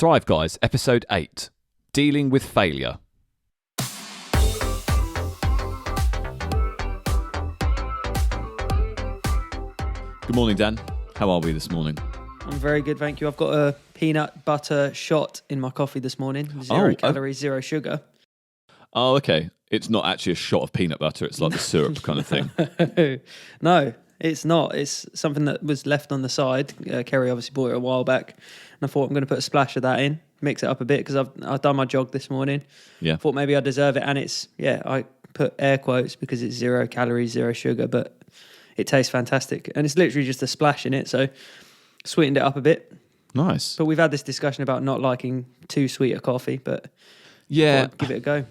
Thrive Guys, Episode 8, Dealing with Failure. Good morning, Dan. How are we this morning? I'm very good, thank you. I've got a peanut butter shot in my coffee this morning. Zero calories, zero sugar. Oh, okay. It's not actually a shot of peanut butter. It's like the syrup kind of thing. No, it's not. It's something that was left on the side. Kerry obviously bought it a while back. And I thought I'm going to put a splash of that in, mix it up a bit because I've done my jog this morning. Yeah. Thought maybe I deserve it. And it's, I put air quotes because it's 0 calories, 0 sugar, but it tastes fantastic. And it's literally just a splash in it. So sweetened it up a bit. Nice. But we've had this discussion about not liking too sweet a coffee, but yeah, give it a go.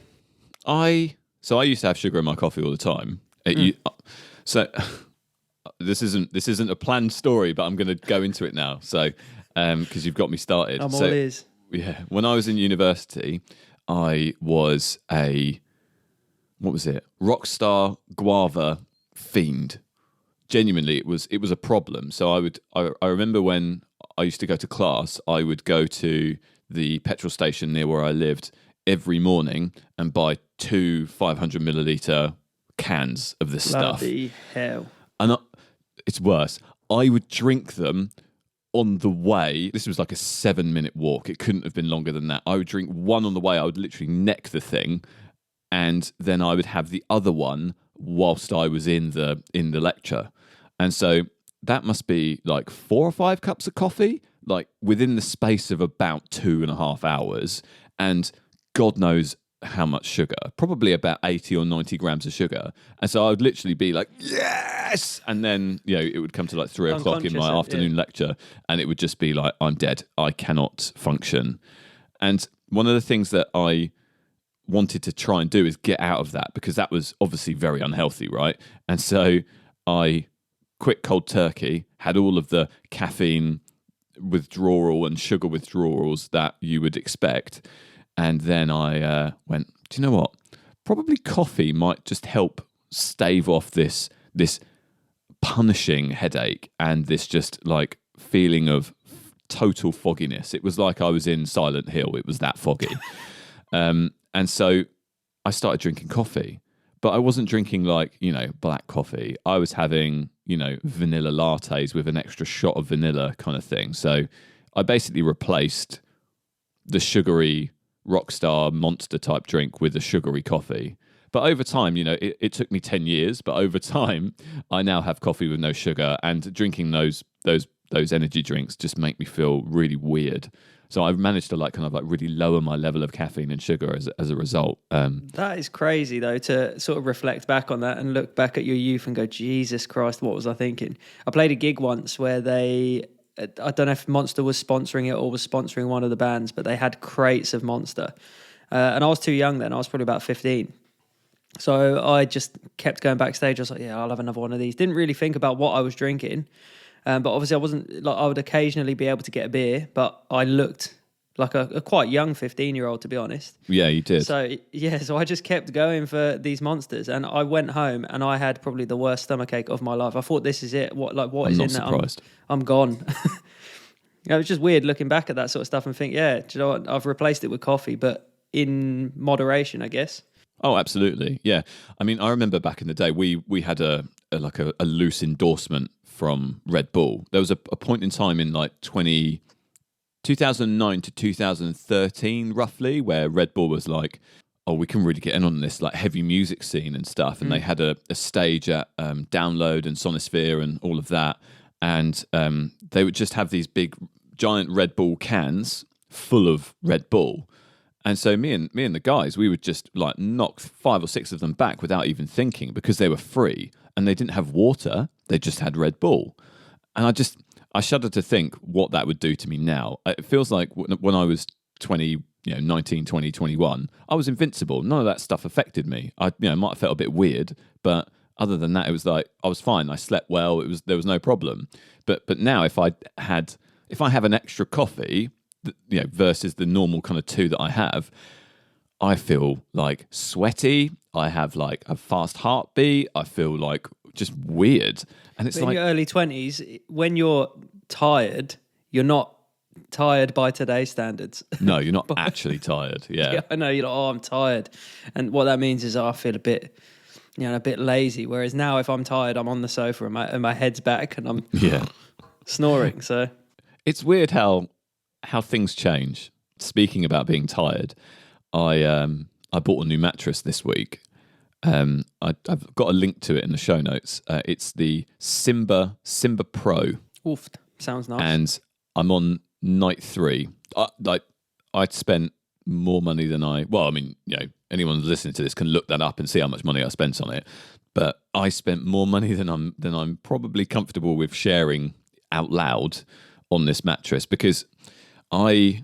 I used to have sugar in my coffee all the time. This isn't a planned story, but I'm going to go into it now. So because you've got me started. I'm all ears. Yeah, when I was in university, I was Rockstar guava fiend. Genuinely, it was a problem. So I remember when I used to go to class, I would go to the petrol station near where I lived every morning and buy 2 500 milliliter cans of this stuff. Bloody hell. And it's worse. I would drink them on the way. This was like a 7-minute walk. It couldn't have been longer than that. I would drink one on the way. I would literally neck the thing, and then I would have the other one whilst I was in the lecture. And so that must be like 4 or 5 cups of coffee, like within the space of about 2.5 hours. And God knows how much sugar, probably about 80 or 90 grams of sugar. And so I would literally be like, yes! And then, it would come to like 3 o'clock in my afternoon lecture, and it would just be like, I'm dead. I cannot function. And one of the things that I wanted to try and do is get out of that, because that was obviously very unhealthy, right? And so I quick cold turkey, had all of the caffeine withdrawal and sugar withdrawals that you would expect. And then I went, do you know what? Probably coffee might just help stave off this punishing headache and this just like feeling of total fogginess. It was like I was in Silent Hill. It was that foggy. And so I started drinking coffee, but I wasn't drinking like, black coffee. I was having, vanilla lattes with an extra shot of vanilla kind of thing. So I basically replaced the sugary Rockstar Monster type drink with a sugary coffee. But over time, it took me 10 years, but over time, I now have coffee with no sugar, and drinking those energy drinks just make me feel really weird. So I've managed to really lower my level of caffeine and sugar as a result. That is crazy though, to sort of reflect back on that and look back at your youth and go, Jesus Christ, what was I thinking? I played a gig once where I don't know if Monster was sponsoring it or was sponsoring one of the bands, but they had crates of Monster. And I was too young then. I was probably about 15. So I just kept going backstage. I was like, yeah, I'll have another one of these. Didn't really think about what I was drinking. But obviously I wasn't, I would occasionally be able to get a beer, but I looked like a quite young 15-year-old, to be honest. Yeah, you did. So I just kept going for these Monsters, and I went home and I had probably the worst stomachache of my life. I thought, this is it. What is in that? I'm not surprised. I'm gone. It was just weird looking back at that sort of stuff and think, do you know what? I've replaced it with coffee, but in moderation, I guess. Oh, absolutely. Yeah. I mean, I remember back in the day, we had a loose endorsement from Red Bull. There was a point in time in like 2009 to 2013, roughly, where Red Bull was like, oh, we can really get in on this like heavy music scene and stuff. And they had a stage at Download and Sonisphere and all of that. And they would just have these big, giant Red Bull cans full of Red Bull. And so me and the guys, we would just like knock 5 or 6 of them back without even thinking, because they were free and they didn't have water. They just had Red Bull. And I shudder to think what that would do to me now. It feels like when I was 19, 20, 21, I was invincible. None of that stuff affected me. I might have felt a bit weird, but other than that, it was like I was fine. I slept well. There was no problem. But now if I have an extra coffee, versus the normal kind of 2 that I have, I feel like sweaty. I have like a fast heartbeat. I feel like just weird. And it's in your early 20s, when you're tired, you're not tired by today's standards. No, you're not actually tired. Yeah. Yeah, I know. You're like, oh, I'm tired. And what that means is I feel a bit lazy. Whereas now if I'm tired, I'm on the sofa and my head's back and I'm snoring. So it's weird how things change. Speaking about being tired, I bought a new mattress this week. I've got a link to it in the show notes. It's the Simba Pro. Oof, sounds nice. And I'm on night 3. I'd spent more money than anyone listening to this can look that up and see how much money I spent on it. But I spent more money than I'm probably comfortable with sharing out loud on this mattress, because I've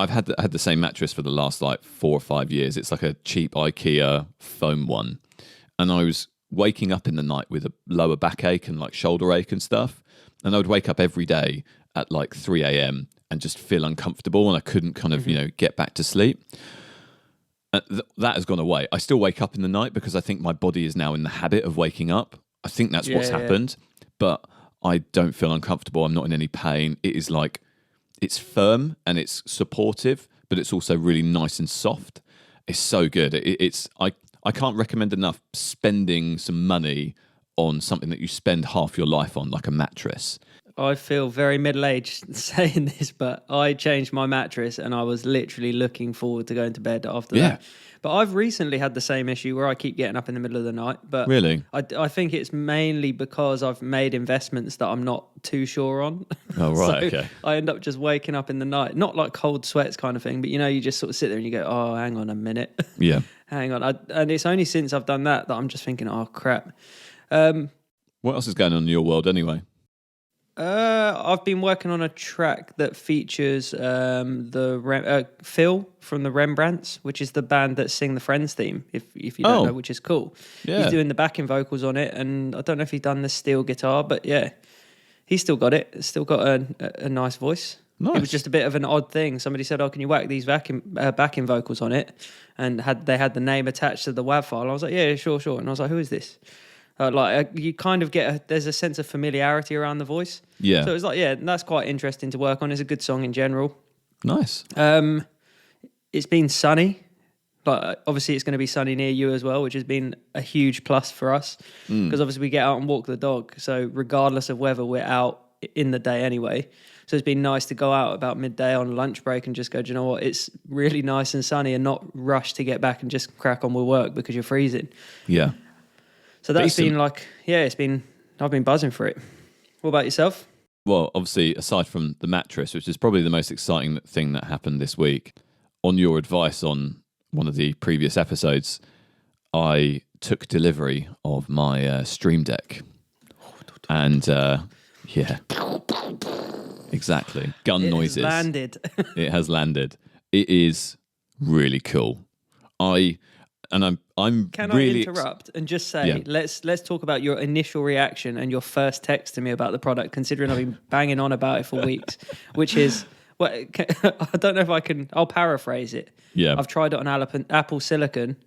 had the same mattress for the last 4 or 5 years. It's like a cheap IKEA foam one, and I was waking up in the night with a lower backache and shoulder ache and stuff. And I would wake up every day at 3 a.m. and just feel uncomfortable, and I couldn't get back to sleep. That has gone away. I still wake up in the night because I think my body is now in the habit of waking up. I think that's what's happened, but I don't feel uncomfortable. I'm not in any pain. It is it's firm and it's supportive, but it's also really nice and soft. It's so good. I can't recommend enough spending some money on something that you spend half your life on, like a mattress. I feel very middle-aged saying this, but I changed my mattress and I was literally looking forward to going to bed after that. But I've recently had the same issue where I keep getting up in the middle of the night. But really? I think it's mainly because I've made investments that I'm not too sure on. Oh, right, so okay. I end up just waking up in the night, not like cold sweats kind of thing, but you just sort of sit there and you go, oh, hang on a minute. Yeah. Hang on. And it's only since I've done that I'm just thinking, oh, crap. What else is going on in your world anyway? I've been working on a track that features Phil from the Rembrandts, which is the band that sing the Friends theme, if you don't know, which is cool. Yeah. He's doing the backing vocals on it, and I don't know if he's done the steel guitar, but yeah, he's still got it. Still got a nice voice. Nice. It was just a bit of an odd thing. Somebody said, oh, can you whack these backing vocals on it? And they had the name attached to the WAV file. I was like, yeah, sure. And I was like, who is this? You kind of there's a sense of familiarity around the voice. Yeah. So it was that's quite interesting to work on. It's a good song in general. Nice. It's been sunny. Obviously it's going to be sunny near you as well, which has been a huge plus for us. Because obviously we get out and walk the dog. So regardless of whether we're out in the day anyway. So it's been nice to go out about midday on lunch break and just go, do you know what? It's really nice and sunny, and not rush to get back and just crack on with work because you're freezing. Yeah. So that's been I've been buzzing for it. What about yourself? Well, obviously, aside from the mattress, which is probably the most exciting thing that happened this week, on your advice on one of the previous episodes, I took delivery of my Streamdeck. And, exactly. Gun noises. Has landed. It has landed. It is really cool. I'm Can really I interrupt and just say, let's talk about your initial reaction and your first text to me about the product, considering I've been banging on about it for weeks, which is, I don't know if I'll paraphrase it. Yeah. I've tried it on Apple Silicon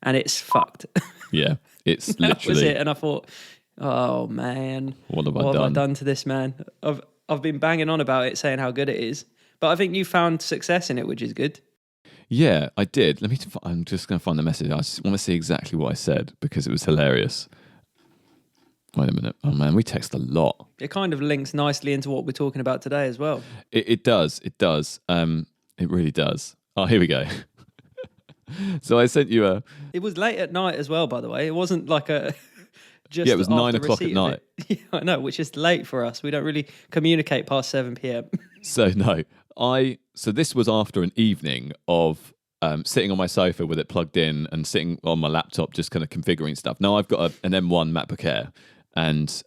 and it's fucked. Yeah, it's that literally. was it. And I thought, oh man, what have I done to this man? I've been banging on about it, saying how good it is, but I think you found success in it, which is good. Yeah, I did. I'm just going to find the message. I just want to see exactly what I said because it was hilarious. Wait a minute. Oh man, we text a lot. It kind of links nicely into what we're talking about today as well. It does. It does. It really does. Oh, here we go. So I sent you It was late at night as well, by the way. It wasn't like a... It was 9 o'clock at night. Yeah, I know, which is late for us. We don't really communicate past 7 p.m. So no, so this was after an evening of sitting on my sofa with it plugged in and sitting on my laptop just kind of configuring stuff. Now I've got an M1 MacBook Air, and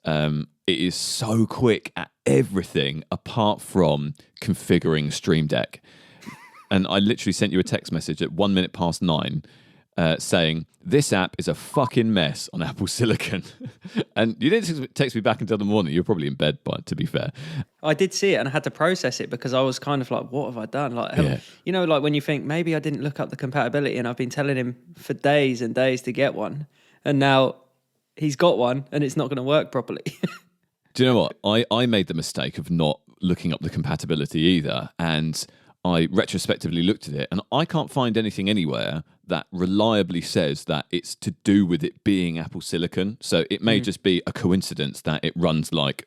it is so quick at everything apart from configuring Streamdeck. And I literally sent you a text message at 1 minute past 9 saying, this app is a fucking mess on Apple Silicon. And you didn't text me back until the morning. You're probably in bed, but to be fair. I did see it and I had to process it because I was kind of like, what have I done? Like when you think, maybe I didn't look up the compatibility, and I've been telling him for days and days to get one. And now he's got one and it's not going to work properly. Do you know what? I made the mistake of not looking up the compatibility either. And I retrospectively looked at it, and I can't find anything anywhere that reliably says that it's to do with it being Apple Silicon. So it may just be a coincidence that it runs like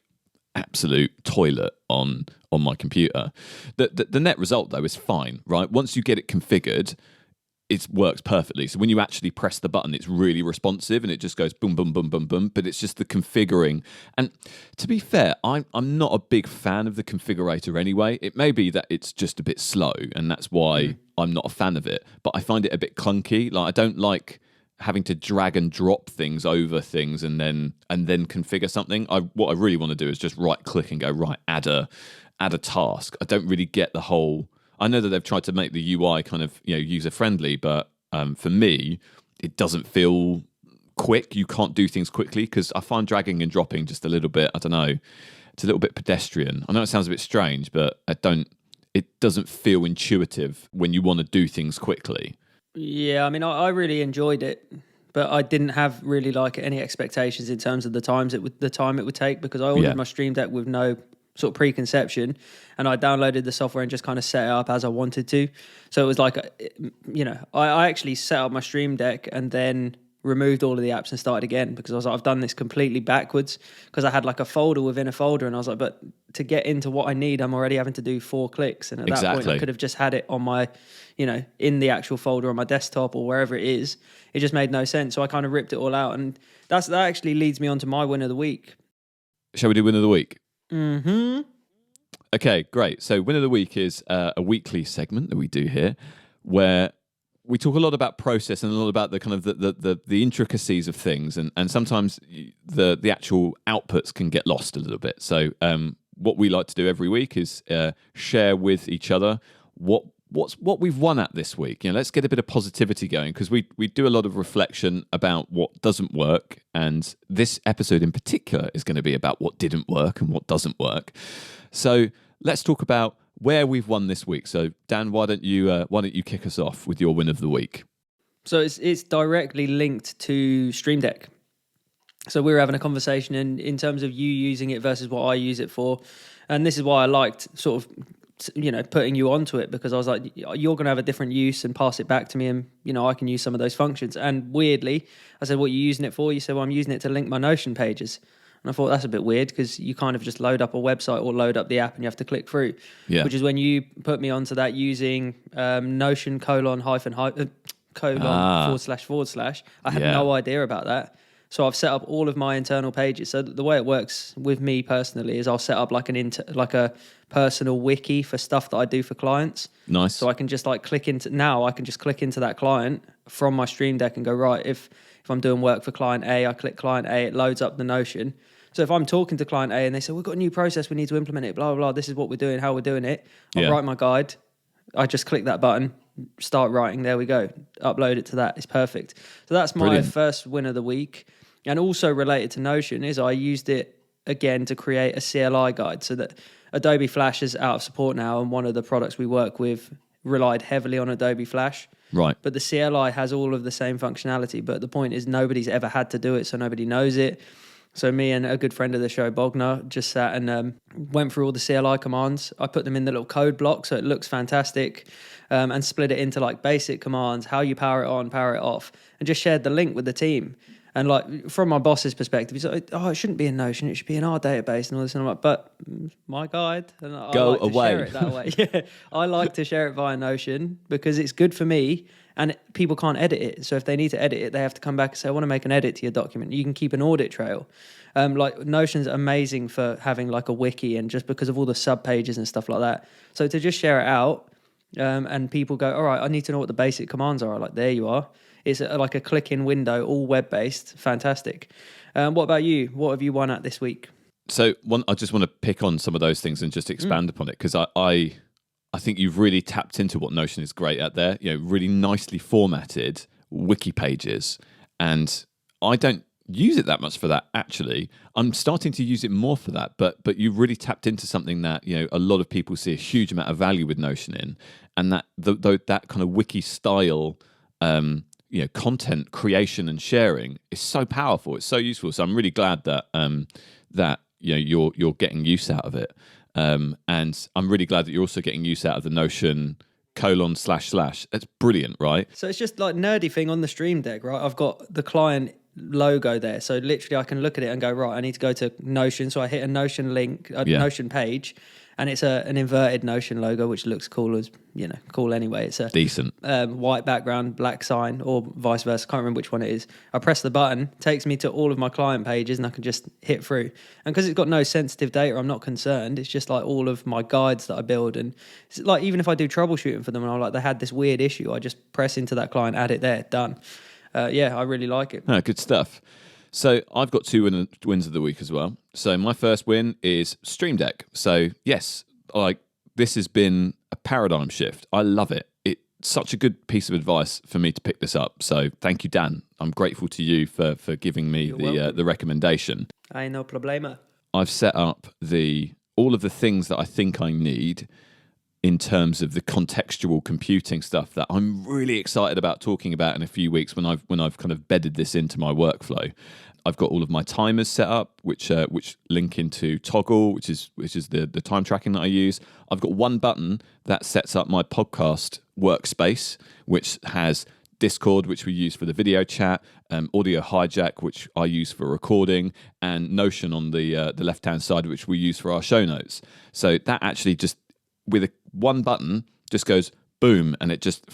absolute toilet on my computer. The net result, though, is fine, right? Once you get it configured, it works perfectly. So when you actually press the button, it's really responsive and it just goes boom, boom, boom, boom, boom. But it's just the configuring. And to be fair, I'm not a big fan of the configurator anyway. It may be that it's just a bit slow and that's why I'm not a fan of it. But I find it a bit clunky. Like, I don't like having to drag and drop things over things and then configure something. What I really want to do is just right click and go, right, add a task. I don't really get the whole. I know that they've tried to make the UI kind of user friendly, but for me, it doesn't feel quick. You can't do things quickly because I find dragging and dropping just a little bit. I don't know. It's a little bit pedestrian. I know it sounds a bit strange, but it doesn't feel intuitive when you want to do things quickly. Yeah, I mean, I really enjoyed it, but I didn't have really like any expectations in terms of the time it would take, because I ordered my Streamdeck with no sort of preconception, and I downloaded the software and just kind of set it up as I wanted to. So it was like, I actually set up my Streamdeck and then removed all of the apps and started again, because I was like, I've done this completely backwards, because I had like a folder within a folder, and I was like, but to get into what I need, I'm already having to do 4 clicks. And at that point, I could have just had it on my, in the actual folder on my desktop or wherever it is. It just made no sense. So I kind of ripped it all out. And that actually leads me on to my win of the week. Shall we do win of the week? Mm-hmm. Okay, great. So win of the week is a weekly segment that we do here where we talk a lot about process and a lot about the kind of the intricacies of things, and sometimes the actual outputs can get lost a little bit. So what we like to do every week is share with each other what we've won at this week. Let's get a bit of positivity going, because we do a lot of reflection about what doesn't work, and this episode in particular is going to be about what didn't work and what doesn't work. So let's talk about where we've won this week. So Dan, why don't you kick us off with your win of the week? So it's directly linked to Streamdeck. So we were having a conversation in terms of you using it versus what I use it for, and this is why I liked sort of putting you onto it, because I was like, you're going to have a different use and pass it back to me, and I can use some of those functions. And weirdly, I said, what are you using it for? You said, well, I'm using it to link my Notion pages. And I thought, that's a bit weird, because you kind of just load up a website or load up the app and you have to click through. Yeah. Which is when you put me onto that using Notion : / I had no idea about that. So I've set up all of my internal pages. So that the way it works with me personally is I'll set up like a personal wiki for stuff that I do for clients. Nice. So I can just click into that client from my Streamdeck and go, right, if I'm doing work for client A, I click client A, it loads up the Notion. So if I'm talking to client A and they say, we've got a new process, we need to implement it, blah, blah, blah, this is what we're doing, how we're doing it, I'll write my guide. I just click that button, start writing, there we go, upload it to that, it's perfect. So that's my first win of the week. And also related to Notion is I used it again to create a CLI guide, so that Adobe Flash is out of support now, and one of the products we work with relied heavily on Adobe Flash. Right. But the CLI has all of the same functionality, but the point is nobody's ever had to do it, so nobody knows it. So me and a good friend of the show, Bogner, just sat and went through all the CLI commands. I put them in the little code block so it looks fantastic, and split it into basic commands, how you power it on, power it off, and just shared the link with the team. And from my boss's perspective, he's like, oh, it shouldn't be in Notion, it should be in our database and all this. And I'm like, but my guide, and I like to share it that way. Yeah, I like to share it via Notion because it's good for me, and people can't edit it. So if they need to edit it, they have to come back and say, I want to make an edit to your document. You can keep an audit trail. Notion's amazing for having a wiki, and just because of all the sub pages and stuff like that. So to just share it out, and people go, all right, I need to know what the basic commands are. There you are. It's like a click-in window, all web-based. Fantastic. What about you? What have you won at this week? So I just want to pick on some of those things and just expand upon it, because I think you've really tapped into what Notion is great at there. Really nicely formatted wiki pages. And I don't use it that much for that, actually. I'm starting to use it more for that, but you've really tapped into something that a lot of people see a huge amount of value with Notion in, and that kind of wiki style content creation and sharing is so powerful. It's so useful. So I'm really glad that you're getting use out of it. And I'm really glad that you're also getting use out of the Notion // That's brilliant, right? So it's just like nerdy thing on the Stream Deck, right? I've got the client logo there. So literally I can look at it and go, right, I need to go to Notion. So I hit a Notion link, Notion page, and it's an inverted Notion logo, which looks cool cool anyway. It's a decent white background, black sign, or vice versa. Can't remember which one it is. I press the button, takes me to all of my client pages, and I can just hit through. And because it's got no sensitive data, I'm not concerned. It's just like all of my guides that I build. And it's like, even if I do troubleshooting for them and I'm like, they had this weird issue, I just press into that client, add it there, done. I really like it. Oh, good stuff. So I've got 2 wins of the week as well. So my first win is Streamdeck. So yes, this has been a paradigm shift. I love it. It's such a good piece of advice for me to pick this up. So thank you, Dan. I'm grateful to you for giving me the recommendation. Ay, no problema. I've set up all of the things that I think I need in terms of the contextual computing stuff that I'm really excited about talking about in a few weeks when I've kind of bedded this into my workflow. I've got all of my timers set up, which link into Toggle, which is the time tracking that I use. I've got one button that sets up my podcast workspace, which has Discord, which we use for the video chat, Audio Hijack, which I use for recording, and Notion on the left-hand side, which we use for our show notes. So that actually just, with one button, just goes boom, and it just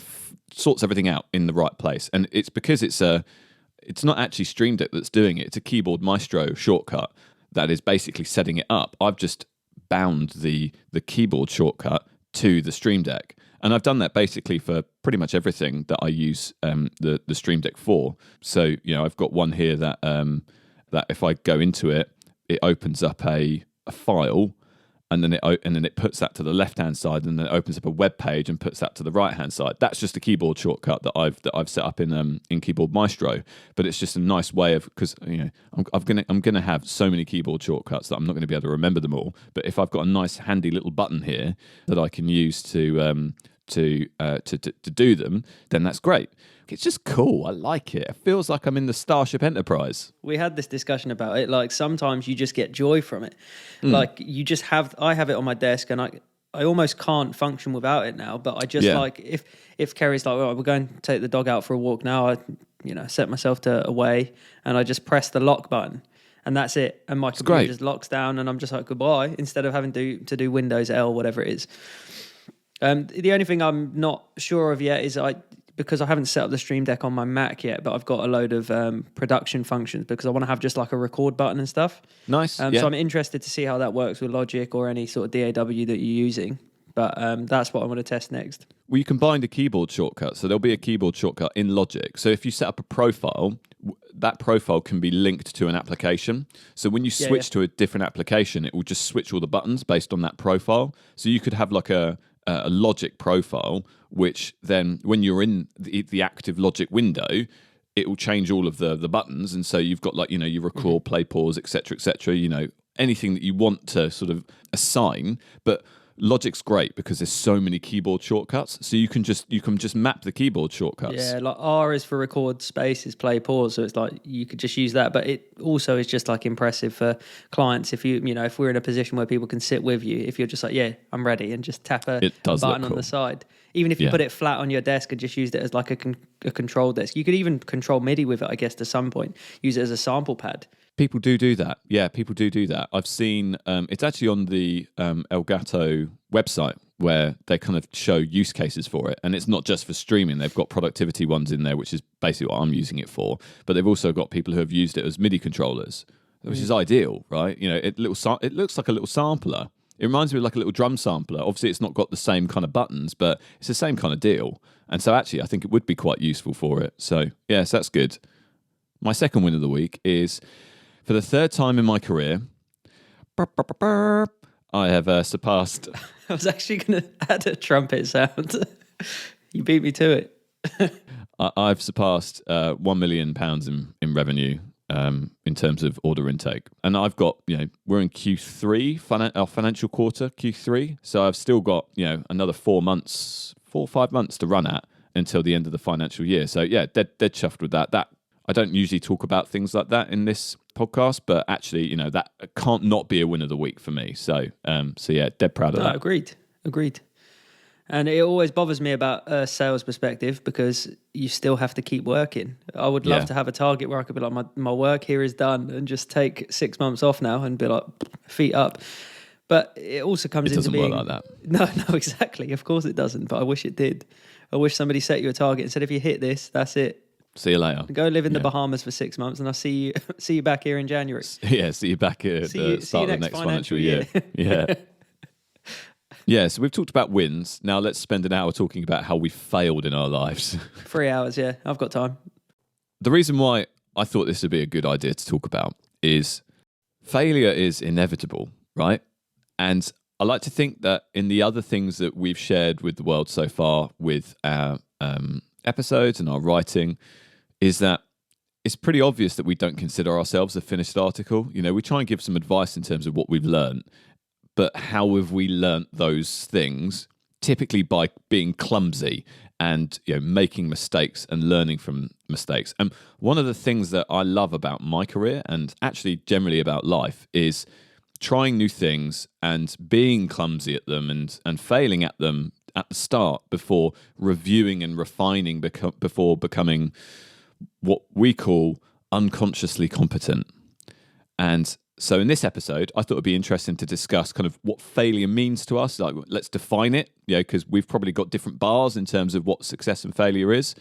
sorts everything out in the right place. And it's because it's not actually Streamdeck that's doing it. It's a Keyboard Maestro shortcut that is basically setting it up. I've just bound the keyboard shortcut to the Streamdeck. And I've done that basically for pretty much everything that I use the Streamdeck for. So, I've got one here that if I go into it, it opens up a file, and then it puts that to the left-hand side, and then it opens up a web page and puts that to the right-hand side. That's just a keyboard shortcut that I've set up in Keyboard Maestro. But it's just a nice way of, because I'm gonna have so many keyboard shortcuts that I'm not going to be able to remember them all. But if I've got a nice handy little button here that I can use to do them, then that's great. It's just cool. I like it. It feels like I'm in the Starship Enterprise. We had this discussion about it. Like, sometimes you just get joy from it. Like, you just I have it on my desk, and I almost can't function without it now. But I just like, if Kerry's like, well, we're going to take the dog out for a walk now, I set myself to away, and I just press the lock button, and that's it. And my computer just locks down, and I'm just like, goodbye, instead of having to do Windows L, whatever it is. The only thing I'm not sure of yet is because I haven't set up the Stream Deck on my Mac yet, but I've got a load of production functions because I want to have just like a record button and stuff. Nice. So I'm interested to see how that works with Logic or any sort of DAW that you're using. But that's what I want to test next. Well, you combined a keyboard shortcut. So there'll be a keyboard shortcut in Logic. So if you set up a profile, that profile can be linked to an application. So when you switch to a different application, it will just switch all the buttons based on that profile. So you could have like a Logic profile, which then when you're in the active Logic window, it will change all of the buttons. And so you've got you record, play, pause, etc., anything that you want to sort of assign. But Logic's great because there's so many keyboard shortcuts, so you can just map the keyboard shortcuts. Yeah, like R is for record, space is play, pause, so it's like you could just use that. But it also is just like impressive for clients if if we're in a position where people can sit with you, if you're just like, yeah, I'm ready, and just tap a button on the side. Even if you put it flat on your desk and just used it as like a control desk, you could even control MIDI with it, I guess, to some point. Use it as a sample pad. People do that. Yeah, people do that. I've seen it's actually on the Elgato website where they kind of show use cases for it. And it's not just for streaming. They've got productivity ones in there, which is basically what I'm using it for. But they've also got people who have used it as MIDI controllers, which is ideal, right? It looks like a little sampler. It reminds me of like a little drum sampler. Obviously, it's not got the same kind of buttons, but it's the same kind of deal. And so actually, I think it would be quite useful for it. So, yes, that's good. My second win of the week is, for the third time in my career, I have surpassed... I was actually going to add a trumpet sound. You beat me to it. I've surpassed £1 million in revenue in terms of order intake. And I've got, we're in Q3, our financial quarter, Q3. So I've still got, another 4 or 5 months to run at until the end of the financial year. So yeah, dead chuffed with that. I don't usually talk about things like that in this podcast, but actually, you know, that can't not be a win of the week for me. So yeah, dead proud of that. Agreed. And it always bothers me about a sales perspective because you still have to keep working. I would love to have a target where I could be like, my work here is done and just take 6 months off now and be like, feet up. But it also comes into being... It doesn't work like that. No, exactly. Of course it doesn't, but I wish it did. I wish somebody set you a target and said, if you hit this, that's it. See you later. Go live in the Bahamas for 6 months and I'll see you back here in January. Yeah, see you back at the start of the next financial year. Yeah. Yeah, so we've talked about wins. Now let's spend an hour talking about how we failed in our lives. 3 hours, yeah. I've got time. The reason why I thought this would be a good idea to talk about is failure is inevitable, right? And I like to think that in the other things that we've shared with the world so far with our episodes and our writing is that it's pretty obvious that we don't consider ourselves a finished article. You know, we try and give some advice in terms of what we've learned. But how have we learnt those things? Typically by being clumsy and, you know, making mistakes and learning from mistakes. And one of the things that I love about my career and actually generally about life is trying new things and being clumsy at them and failing at them at the start before reviewing and refining before becoming what we call unconsciously competent. And so in this episode, I thought it'd be interesting to discuss kind of what failure means to us. Like, let's define it, you know, because we've probably got different bars in terms of what success and failure is.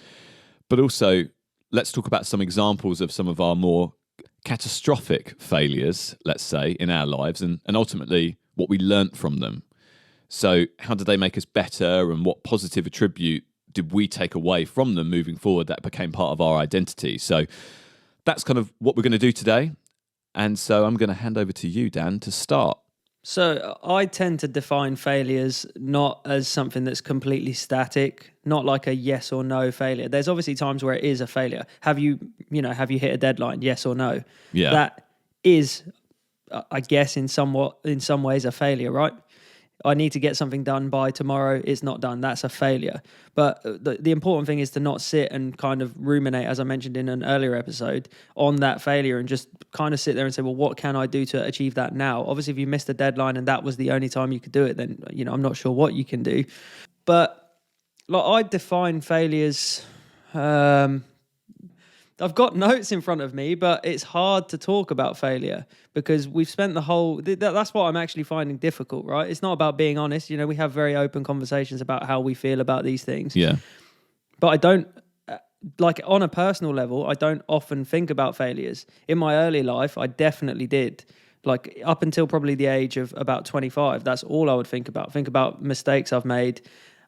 But also, let's talk about some examples of some of our more catastrophic failures, let's say, in our lives, and ultimately what we learnt from them. So how did they make us better, and what positive attribute did we take away from them moving forward that became part of our identity? So that's kind of what we're going to do today. And so I'm going to hand over to you, Dan, to start. So I tend to define failures not as something that's completely static, not like a yes or no failure. There's obviously times where it is a failure. Have you hit a deadline? Yes or no? Yeah. That is, I guess, in some ways a failure, right? I need to get something done by tomorrow. It's not done. That's a failure. But the important thing is to not sit and kind of ruminate, as I mentioned in an earlier episode, on that failure and just kind of sit there and say, well, what can I do to achieve that now? Obviously, if you missed a deadline and that was the only time you could do it, then, you know, I'm not sure what you can do. But like, I define failures... I've got notes in front of me, but it's hard to talk about failure because we've spent the whole... That's what I'm actually finding difficult, right? It's not about being honest. You know, we have very open conversations about how we feel about these things. Yeah. But I don't... Like, on a personal level, I don't often think about failures. In my early life, I definitely did. Like, up until probably the age of about 25, that's all I would think about. Think about mistakes I've made.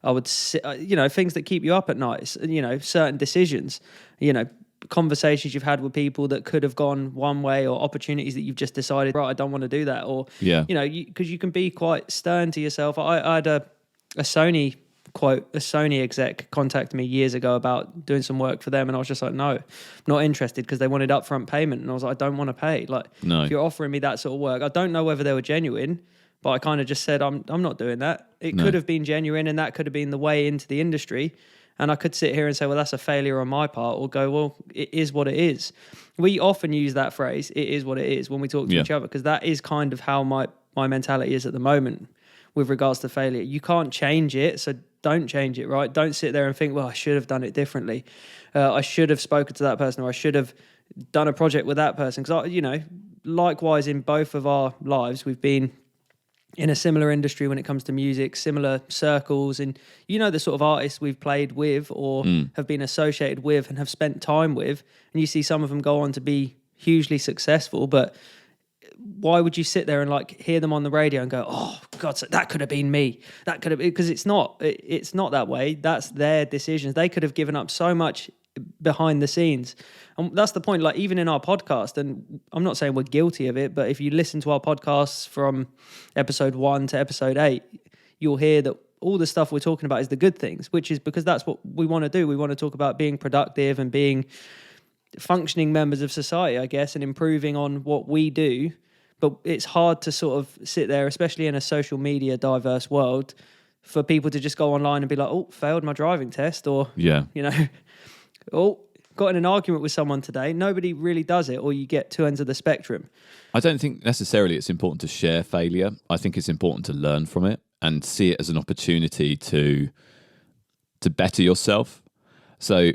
I would... You know, things that keep you up at night. You know, certain decisions. You know, conversations you've had with people that could have gone one way, or opportunities that you've just decided, right, I don't want to do that. Or, you know, because you can be quite stern to yourself. I had a Sony exec contact me years ago about doing some work for them, and I was just like, no, not interested, because they wanted upfront payment, and I was like, I don't want to pay. Like, no. If you're offering me that sort of work, I don't know whether they were genuine, but I kind of just said, I'm not doing that. It could have been genuine, and that could have been the way into the industry. And I could sit here and say, well, that's a failure on my part, or go, well, it is what it is. We often use that phrase, it is what it is, when we talk to each other, because that is kind of how my mentality is at the moment with regards to failure. You can't change it, so don't change it, right? Don't sit there and think, well, I should have done it differently. I should have spoken to that person, or I should have done a project with that person. Because, you know, likewise, in both of our lives, we've been in a similar industry when it comes to music, similar circles, and you know the sort of artists we've played with or have been associated with and have spent time with, and you see some of them go on to be hugely successful, but why would you sit there and like hear them on the radio and go, oh God, that could have been me, that could have been, because it's not that way. That's their decisions. They could have given up so much behind the scenes. And that's the point, like even in our podcast, and I'm not saying we're guilty of it, but if you listen to our podcasts from episode 1 to episode 8, you'll hear that all the stuff we're talking about is the good things, which is because that's what we want to do. We want to talk about being productive and being functioning members of society, I guess, and improving on what we do. But it's hard to sort of sit there, especially in a social media diverse world, for people to just go online and be like, oh, failed my driving test, or, you know, oh, got in an argument with someone today. Nobody really does it, or you get two ends of the spectrum. I don't think necessarily it's important to share failure. I think it's important to learn from it and see it as an opportunity to better yourself. So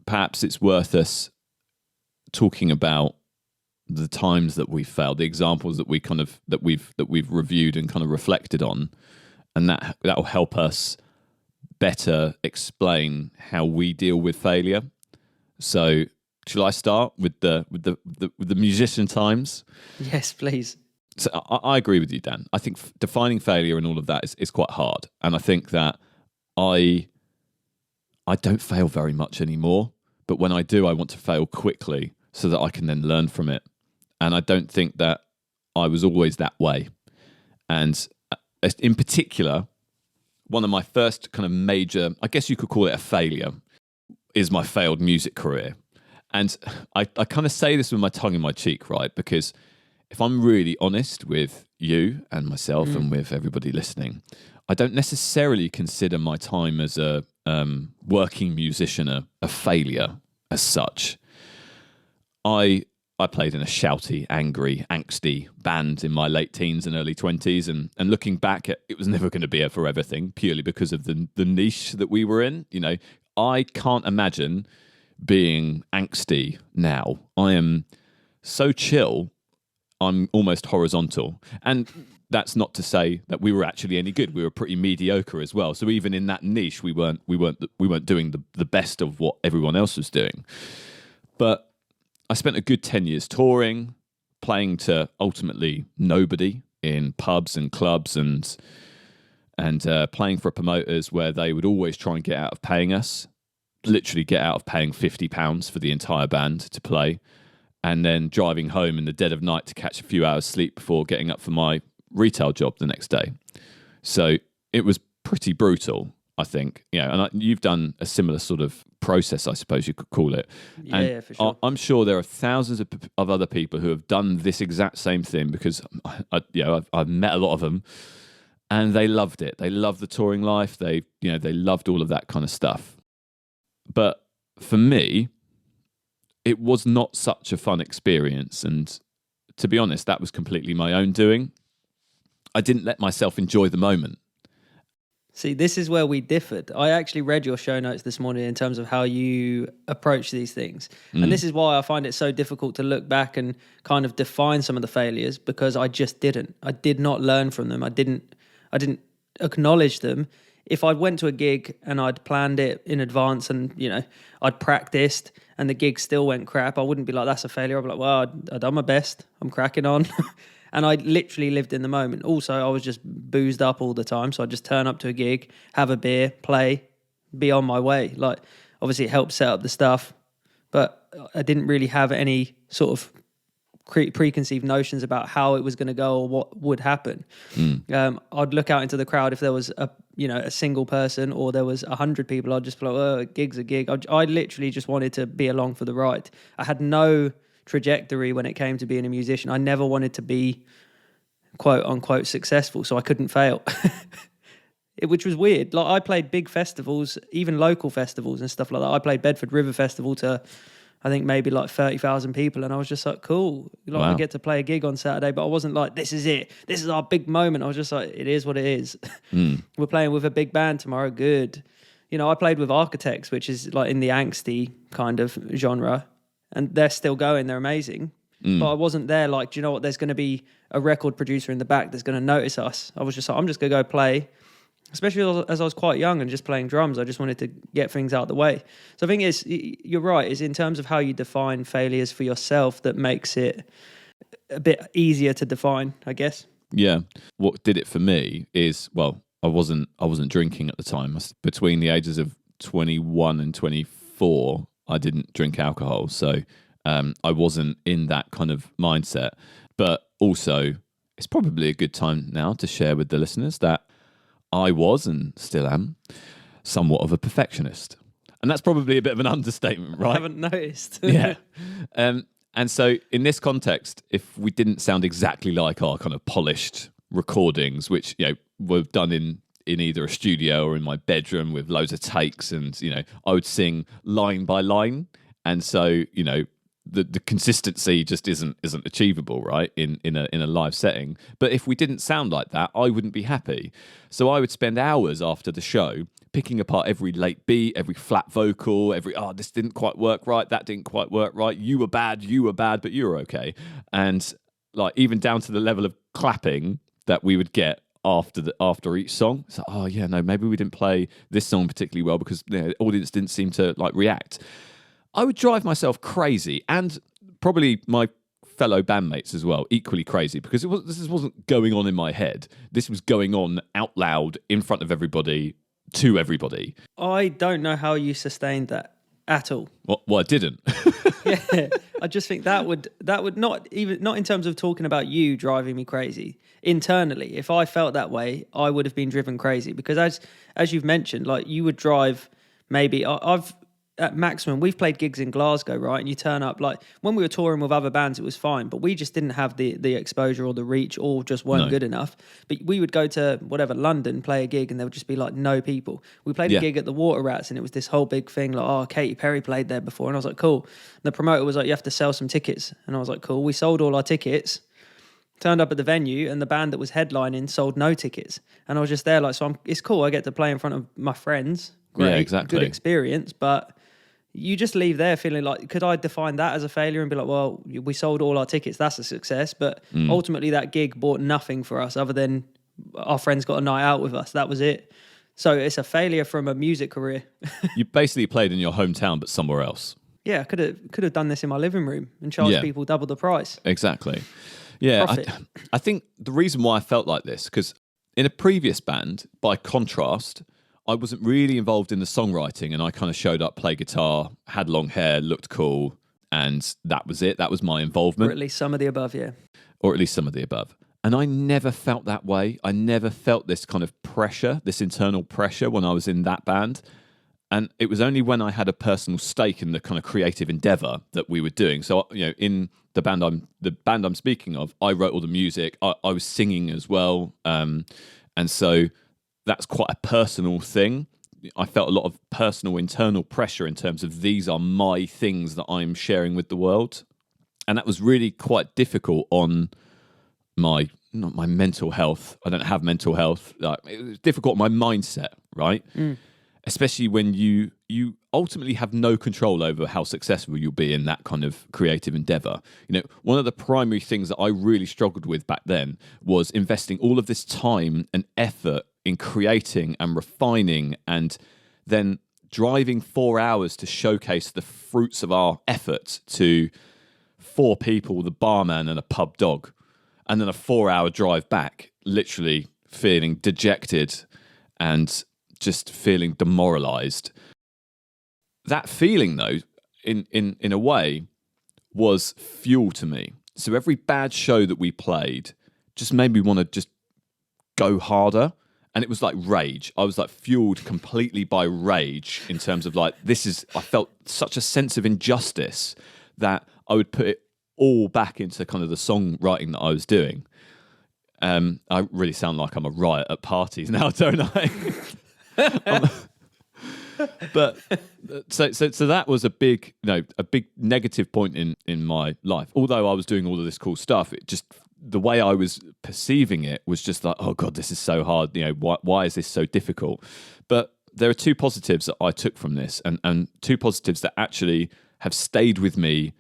perhaps it's worth us talking about the times that we failed, the examples that we've reviewed and kind of reflected on, and that will help us better explain how we deal with failure. So, shall I start with the musician times? Yes, please. So I agree with you, Dan. I think defining failure and all of that is quite hard, and I think that I don't fail very much anymore. But when I do, I want to fail quickly so that I can then learn from it. And I don't think that I was always that way. And in particular, one of my first kind of major, I guess you could call it a failure, is my failed music career. And I kind of say this with my tongue in my cheek, right? Because if I'm really honest with you and myself and with everybody listening, I don't necessarily consider my time as a working musician a failure as such. I played in a shouty, angry, angsty band in my late teens and early 20s, and looking back, it was never going to be a forever thing, purely because of the niche that we were in. You know, I can't imagine being angsty now. I am so chill, I'm almost horizontal. And that's not to say that we were actually any good. We were pretty mediocre as well. So even in that niche, we weren't doing the best of what everyone else was doing. But I spent a good 10 years touring, playing to ultimately nobody in pubs and clubs, and playing for promoters where they would always try and get out of paying us, literally get out of paying £50 for the entire band to play, and then driving home in the dead of night to catch a few hours sleep before getting up for my retail job the next day. So it was pretty brutal, I think. You know, and you've done a similar sort of process, I suppose you could call it. Yeah, for sure. I'm sure there are thousands of other people who have done this exact same thing, because I've met a lot of them, and they loved it. They loved the touring life. They loved all of that kind of stuff. But for me, it was not such a fun experience, and to be honest, that was completely my own doing. I didn't let myself enjoy the moment. See, this is where we differed. I actually read your show notes this morning in terms of how you approach these things. And this is why I find it so difficult to look back and kind of define some of the failures, because I just didn't. I did not learn from them. I didn't acknowledge them. If I went to a gig and I'd planned it in advance and, I'd practiced and the gig still went crap, I wouldn't be like, that's a failure. I'd be like, well, I've done my best. I'm cracking on. And I literally lived in the moment. Also, I was just boozed up all the time. So I'd just turn up to a gig, have a beer, play, be on my way. Like, obviously it helped set up the stuff, but I didn't really have any sort of preconceived notions about how it was going to go or what would happen. I'd look out into the crowd. If there was a single person or there was 100 people, I'd just be like, oh, a gig's a gig. I literally just wanted to be along for the ride. I had no trajectory when it came to being a musician. I never wanted to be quote unquote successful, so I couldn't fail. Which was weird. Like, I played big festivals, even local festivals and stuff like that. I played Bedford River Festival to, I think, maybe like 30,000 people, and I was just like, cool. Like, wow. I get to play a gig on Saturday, but I wasn't like, this is it. This is our big moment. I was just like, it is what it is. We're playing with a big band tomorrow. Good. I played with Architects, which is like in the angsty kind of genre, and they're still going. They're amazing. But I wasn't there like, do you know what? There's going to be a record producer in the back that's going to notice us. I was just like, I'm just going to go play, especially as I was quite young and just playing drums. I just wanted to get things out of the way. So I think you're right. It's in terms of how you define failures for yourself that makes it a bit easier to define, I guess. Yeah. What did it for me is, well, I wasn't drinking at the time. Between the ages of 21 and 24, I didn't drink alcohol. So I wasn't in that kind of mindset. But also, it's probably a good time now to share with the listeners that I was, and still am, somewhat of a perfectionist. And that's probably a bit of an understatement, right? I haven't noticed. Yeah. And so in this context, if we didn't sound exactly like our kind of polished recordings, which were done in either a studio or in my bedroom with loads of takes, and I would sing line by line, and so the consistency just isn't achievable, right, in a live setting. But if we didn't sound like that, I wouldn't be happy. So I would spend hours after the show picking apart every late beat, every flat vocal, every this didn't quite work right, that didn't quite work right, you were bad, but you were okay. And like even down to the level of clapping that we would get after each song. It's like, maybe we didn't play this song particularly well because the audience didn't seem to like react. I would drive myself crazy, and probably my fellow bandmates as well, equally crazy, because this wasn't going on in my head. This was going on out loud in front of everybody, to everybody. I don't know how you sustained that at all. Well, I didn't. Yeah, I just think that would not in terms of talking about you driving me crazy internally. If I felt that way, I would have been driven crazy, because as you've mentioned, like you would drive. Maybe I've at maximum, we've played gigs in Glasgow, right? And you turn up, like when we were touring with other bands, it was fine, but we just didn't have the exposure or the reach, or just weren't good enough. But we would go to London, play a gig, and there would just be like no people. We played a gig at the Water Rats, and it was this whole big thing, like, Katy Perry played there before, and I was like, cool. And the promoter was like, you have to sell some tickets, and I was like, cool. We sold all our tickets. Turned up at the venue, and the band that was headlining sold no tickets, and I was just there like, so it's cool. I get to play in front of my friends. Great, yeah, exactly. Good experience, but you just leave there feeling like, could I define that as a failure and be like, well, we sold all our tickets, that's a success, but ultimately that gig bought nothing for us other than our friends got a night out with us. That was it. So it's a failure from a music career. You basically played in your hometown, but somewhere else. Yeah, I could have done this in my living room and charged people double the price. Exactly. Yeah, I think the reason why I felt like this, because in a previous band, by contrast, I wasn't really involved in the songwriting, and I kind of showed up, played guitar, had long hair, looked cool, and that was it. That was my involvement. Or at least some of the above, yeah. Or at least some of the above. And I never felt that way. I never felt this kind of pressure, this internal pressure when I was in that band. And it was only when I had a personal stake in the kind of creative endeavor that we were doing. So, in the band I'm speaking of, I wrote all the music. I was singing as well. And so that's quite a personal thing. I felt a lot of personal internal pressure in terms of these are my things that I'm sharing with the world. And that was really quite difficult on not my mental health. I don't have mental health. It was difficult on my mindset, right? Especially when you ultimately have no control over how successful you'll be in that kind of creative endeavor. One of the primary things that I really struggled with back then was investing all of this time and effort in creating and refining, and then driving 4 hours to showcase the fruits of our efforts to 4 people, the barman and a pub dog, and then a 4-hour drive back, literally feeling dejected and just feeling demoralized. That feeling, though, in a way, was fuel to me. So every bad show that we played just made me want to just go harder. And it was like rage. I was like fueled completely by rage in terms of like, I felt such a sense of injustice that I would put it all back into kind of the songwriting that I was doing. I really sound like I'm a riot at parties now, don't I? But so that was a big negative point in my life. Although I was doing all of this cool stuff, it just, the way I was perceiving it was just like, oh God, this is so hard. Why is this so difficult? But there are 2 positives that I took from this, and 2 positives that actually have stayed with me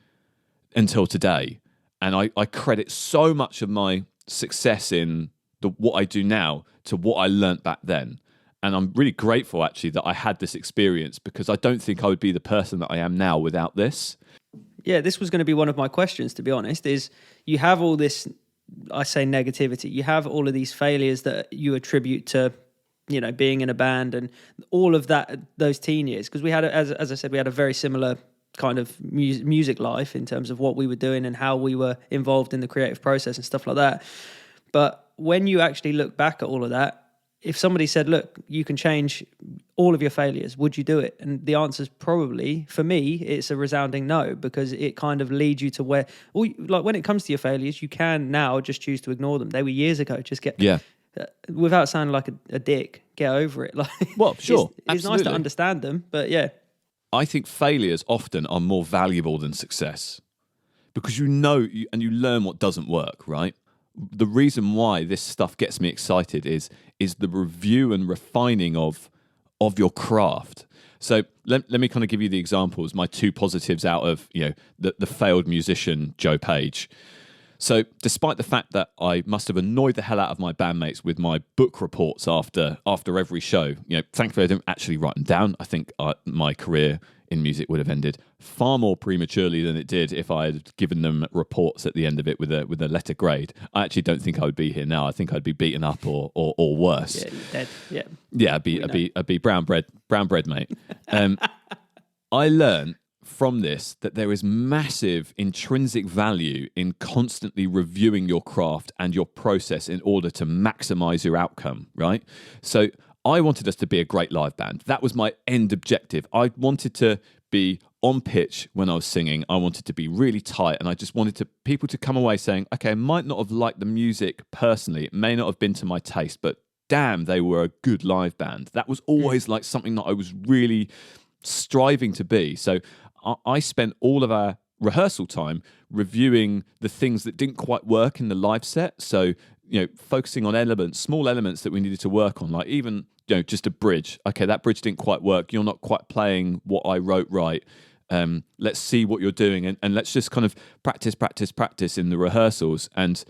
until today. And I credit so much of my success in what I do now to what I learnt back then. And I'm really grateful actually that I had this experience, because I don't think I would be the person that I am now without this. Yeah, this was going to be one of my questions, to be honest, is you have all this, I say negativity, you have all of these failures that you attribute to, being in a band and all of that, those teen years. Because we had, as I said, we had a very similar kind of music life in terms of what we were doing and how we were involved in the creative process and stuff like that. But when you actually look back at all of that, if somebody said, look, you can change all of your failures, would you do it? And the answer is probably, for me, it's a resounding no, because it kind of leads you to where, like when it comes to your failures, you can now just choose to ignore them. They were years ago. without sounding like a dick, get over it. Like, Well, sure, it's nice to absolutely. understand them, but yeah. I think failures often are more valuable than success because you know and you learn what doesn't work, right? The reason why this stuff gets me excited is the review and refining of your craft. So let me kind of give you the examples, my two positives out of the failed musician Joe Page. So despite the fact that I must have annoyed the hell out of my bandmates with my book reports after every show, thankfully I didn't actually write them down. I think my career in music would have ended far more prematurely than it did if I had given them reports at the end of it with a letter grade. I actually don't think I would be here now. I think I'd be beaten up or worse. Yeah, you're dead. Yeah. Yeah, I'd be brown bread, mate. I learned from this that there is massive intrinsic value in constantly reviewing your craft and your process in order to maximize your outcome, right? So I wanted us to be a great live band. That was my end objective. I wanted to be on pitch when I was singing. I wanted to be really tight, and I just wanted people to come away saying, okay, I might not have liked the music personally. It may not have been to my taste, but damn, they were a good live band. That was always like something that I was really striving to be. So I spent all of our rehearsal time reviewing the things that didn't quite work in the live set. So, focusing on small elements that we needed to work on, like even, just a bridge. Okay, that bridge didn't quite work. You're not quite playing what I wrote right. Let's see what you're doing. And let's just kind of practice in the rehearsals and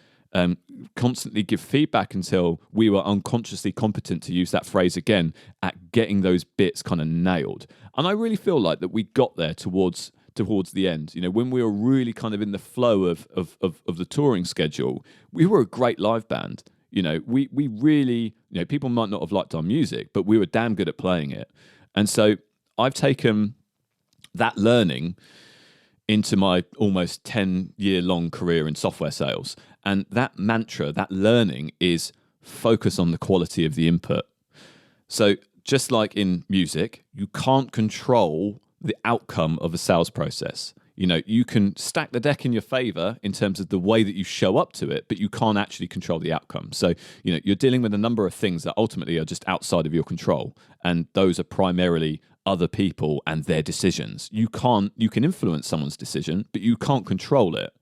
constantly give feedback until we were unconsciously competent, to use that phrase again, at getting those bits kind of nailed. And I really feel like that we got there towards the end. When we were really kind of in the flow of the touring schedule, we were a great live band. We really, people might not have liked our music, but we were damn good at playing it. And so I've taken that learning into my almost 10-year-long career in software sales. And that mantra, that learning, is focus on the quality of the input. So just like in music, you can't control the outcome of a sales process. You can stack the deck in your favor in terms of the way that you show up to it, but you can't actually control the outcome. So, you're dealing with a number of things that ultimately are just outside of your control. And those are primarily other people and their decisions. You can influence someone's decision, but you can't control it.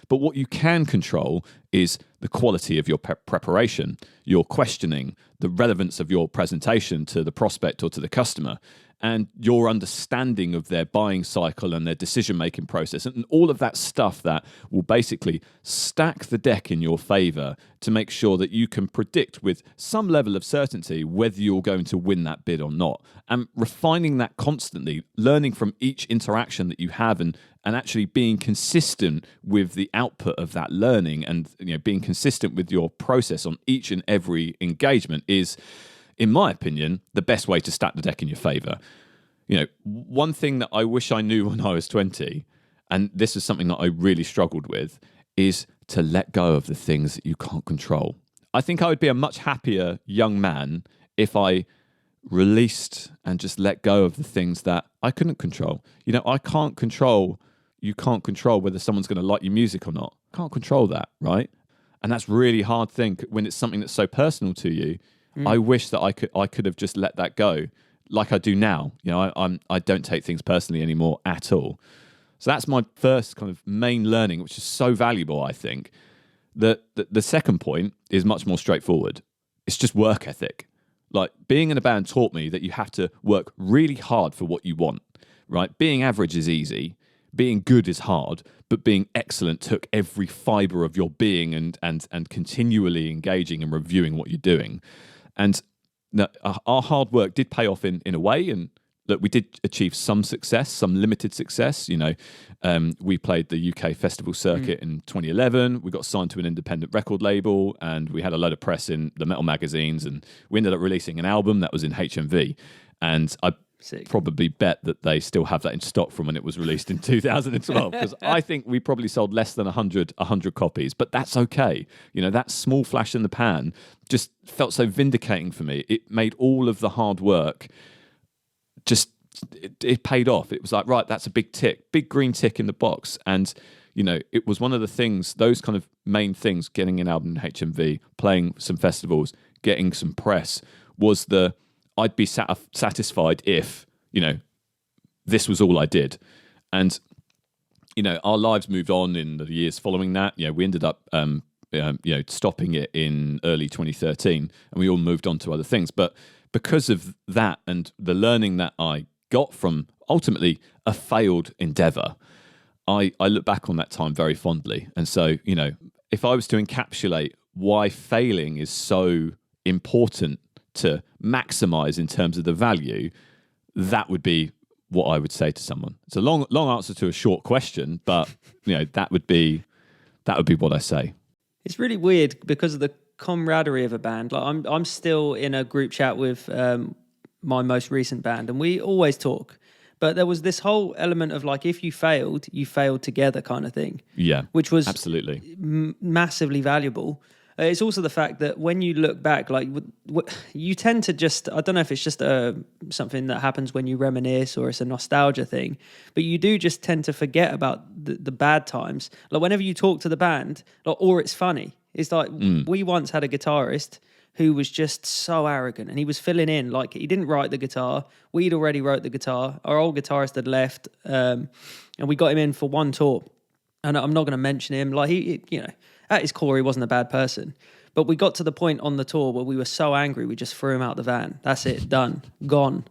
But what you can control is the quality of your preparation, your questioning, the relevance of your presentation to the prospect or to the customer, and your understanding of their buying cycle and their decision-making process, and all of that stuff that will basically stack the deck in your favor to make sure that you can predict with some level of certainty whether you're going to win that bid or not. And refining that constantly, learning from each interaction that you have, and actually being consistent with the output of that learning, and being consistent with your process on each and every engagement is, in my opinion, the best way to stack the deck in your favor. One thing that I wish I knew when I was 20, and this is something that I really struggled with, is to let go of the things that you can't control. I think I would be a much happier young man if I released and just let go of the things that I couldn't control. I can't control, you can't control whether someone's going to like your music or not. Can't control that, right? And that's really hard thing when it's something that's so personal to you. I wish that I could have just let that go, like I do now. I don't take things personally anymore at all. So that's my first kind of main learning, which is so valuable. I think that the second point is much more straightforward. It's just work ethic. Like, being in a band taught me that you have to work really hard for what you want. Right? Being average is easy. Being good is hard, but being excellent took every fiber of your being and continually engaging and reviewing what you're doing. And our hard work did pay off in a way, and look, we did achieve some success, some limited success. We played the UK festival circuit in 2011. We got signed to an independent record label, and we had a load of press in the metal magazines, and we ended up releasing an album that was in HMV. And I probably bet that they still have that in stock from when it was released in 2012, because I think we probably sold less than 100 copies, but that's okay. That small flash in the pan just felt so vindicating for me. It made all of the hard work it paid off. It was like, right, that's a big tick, big green tick in the box. And it was one of the things, those kind of main things, getting an album in HMV, playing some festivals, getting some press was I'd be satisfied if, this was all I did. And, our lives moved on in the years following that. We ended up, stopping it in early 2013, and we all moved on to other things. But because of that and the learning that I got from ultimately a failed endeavor, I look back on that time very fondly. And so, if I was to encapsulate why failing is so important to maximize in terms of the value, that would be what I would say to someone. It's a long answer to a short question, but that would be what I say. It's really weird because of the camaraderie of a band. Like I'm still in a group chat with my most recent band, and we always talk. But there was this whole element of like, if you failed together kind of thing. Yeah, which was absolutely massively valuable. It's also the fact that when you look back, like you tend to just, I don't know if it's just something that happens when you reminisce or it's a nostalgia thing, but you do just tend to forget about the bad times. Like whenever you talk to the band, or it's funny. It's like we once had a guitarist who was just so arrogant, and he was filling in. Like he didn't write the guitar. We'd already wrote the guitar. Our old guitarist had left, and we got him in for one tour. And I'm not going to mention him. Like he at his core, he wasn't a bad person. But we got to the point on the tour where we were so angry, we just threw him out the van. That's it, done, gone.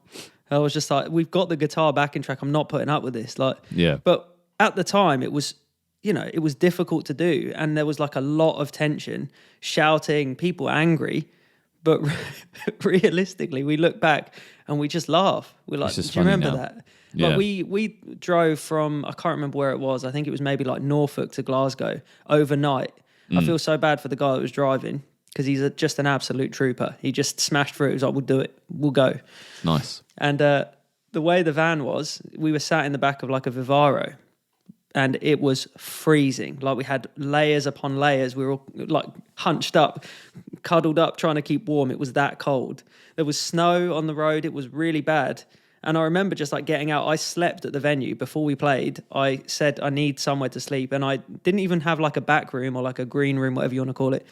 I was just like, we've got the guitar backing track. I'm not putting up with this. Like, yeah. But at the time, it was, it was difficult to do, and there was like a lot of tension, shouting, people angry. But realistically, we look back and we just laugh. We're like, do you remember that? Yeah. Like we drove from, I can't remember where it was. I think it was maybe like Norfolk to Glasgow overnight. I feel so bad for the guy that was driving because he's just an absolute trooper. He just smashed through. He was like, we'll do it. We'll go. Nice. And the way the van was, we were sat in the back of like a Vivaro, and it was freezing. Like we had layers upon layers. We were all like hunched up, cuddled up, trying to keep warm. It was that cold. There was snow on the road. It was really bad. And I remember just like getting out. I slept at the venue before we played. I said I need somewhere to sleep, and I didn't even have like a back room or like a green room, whatever you want to call it.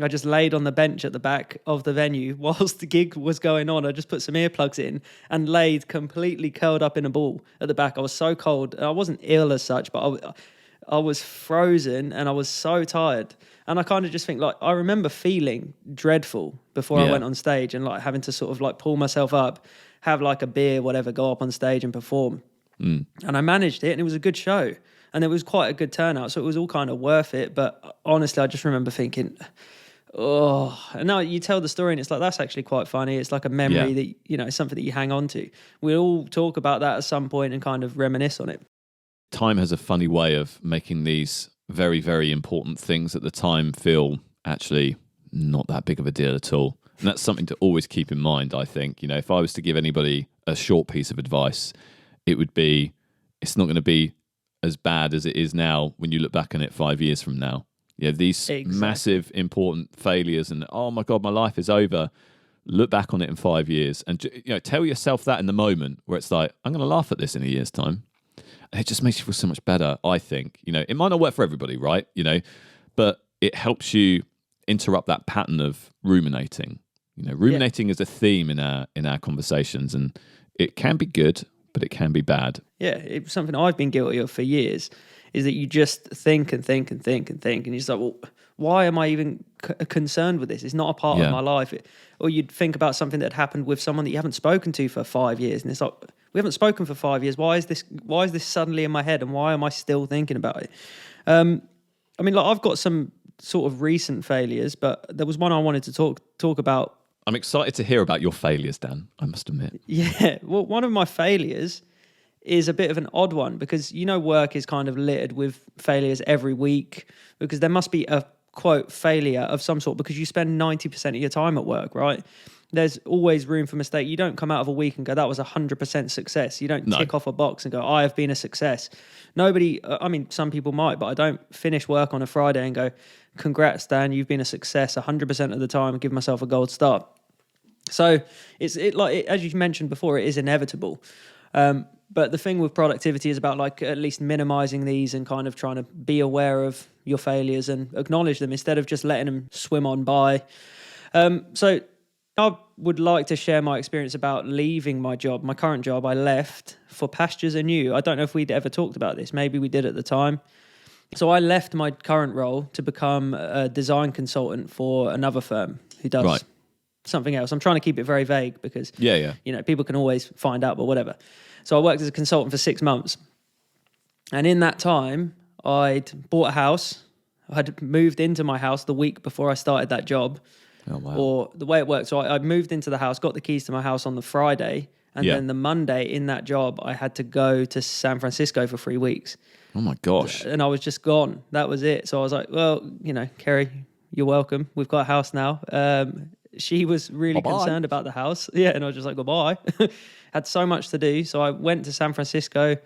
I just laid on the bench at the back of the venue whilst the gig was going on. I just put some earplugs in and laid completely curled up in a ball at the back. I was so cold. I wasn't ill as such, but I was frozen and I was so tired. And I kind of just think like, I remember feeling dreadful before I went on stage, and like having to sort of like pull myself up, have like a beer, whatever, go up on stage and perform. And I managed it, and it was a good show, and it was quite a good turnout. So it was all kind of worth it. But honestly, I just remember thinking, and now you tell the story and it's like, that's actually quite funny. It's like a memory that, it's something that you hang on to. We all talk about that at some point and kind of reminisce on it. Time has a funny way of making these very, very important things at the time feel actually not that big of a deal at all. And that's something to always keep in mind, I think. If I was to give anybody a short piece of advice, it would be, it's not going to be as bad as it is now when you look back on it 5 years from now. These massive, important failures and, oh my God, my life is over. Look back on it in 5 years and tell yourself that in the moment, where it's like, I'm going to laugh at this in a year's time. And it just makes you feel so much better, I think. It might not work for everybody, right? But it helps you interrupt that pattern of ruminating. Ruminating is a theme in our conversations, and it can be good, but it can be bad. Yeah, it's something I've been guilty of for years, is that you just think and think and think and think, and you're just like, well, why am I even concerned with this? It's not a part of my life. Or you'd think about something that happened with someone that you haven't spoken to for 5 years, and it's like, we haven't spoken for 5 years. Why is this suddenly in my head, and why am I still thinking about it? I've got some sort of recent failures, but there was one I wanted to talk about. I'm excited to hear about your failures, Dan, I must admit. Yeah, well, one of my failures is a bit of an odd one, because work is kind of littered with failures every week, because there must be a quote failure of some sort, because you spend 90% of your time at work, right? There's always room for mistake. You don't come out of a week and go, that was 100% success. You don't tick off a box and go, I have been a success. Nobody, some people might, but I don't finish work on a Friday and go, congrats, Dan, you've been a success 100% of the time, and give myself a gold star. So as you mentioned before, it is inevitable. But the thing with productivity is about like at least minimizing these and kind of trying to be aware of your failures and acknowledge them instead of just letting them swim on by. So I would like to share my experience about leaving my job, my current job. I left for pastures anew. I don't know if we'd ever talked about this. Maybe we did at the time. So I left my current role to become a design consultant for another firm who does something else. I'm trying to keep it very vague because people can always find out, but whatever. So I worked as a consultant for 6 months. And in that time, I'd bought a house. I had moved into my house the week before I started that job. Oh, wow. Or the way it worked. So I moved into the house, got the keys to my house on the Friday. And then the Monday in that job, I had to go to San Francisco for 3 weeks. Oh, my gosh. And I was just gone. That was it. So I was like, well, Kerry, you're welcome. We've got a house now. She was really concerned about the house. Yeah. And I was just like, goodbye. Had so much to do. So I went to San Francisco,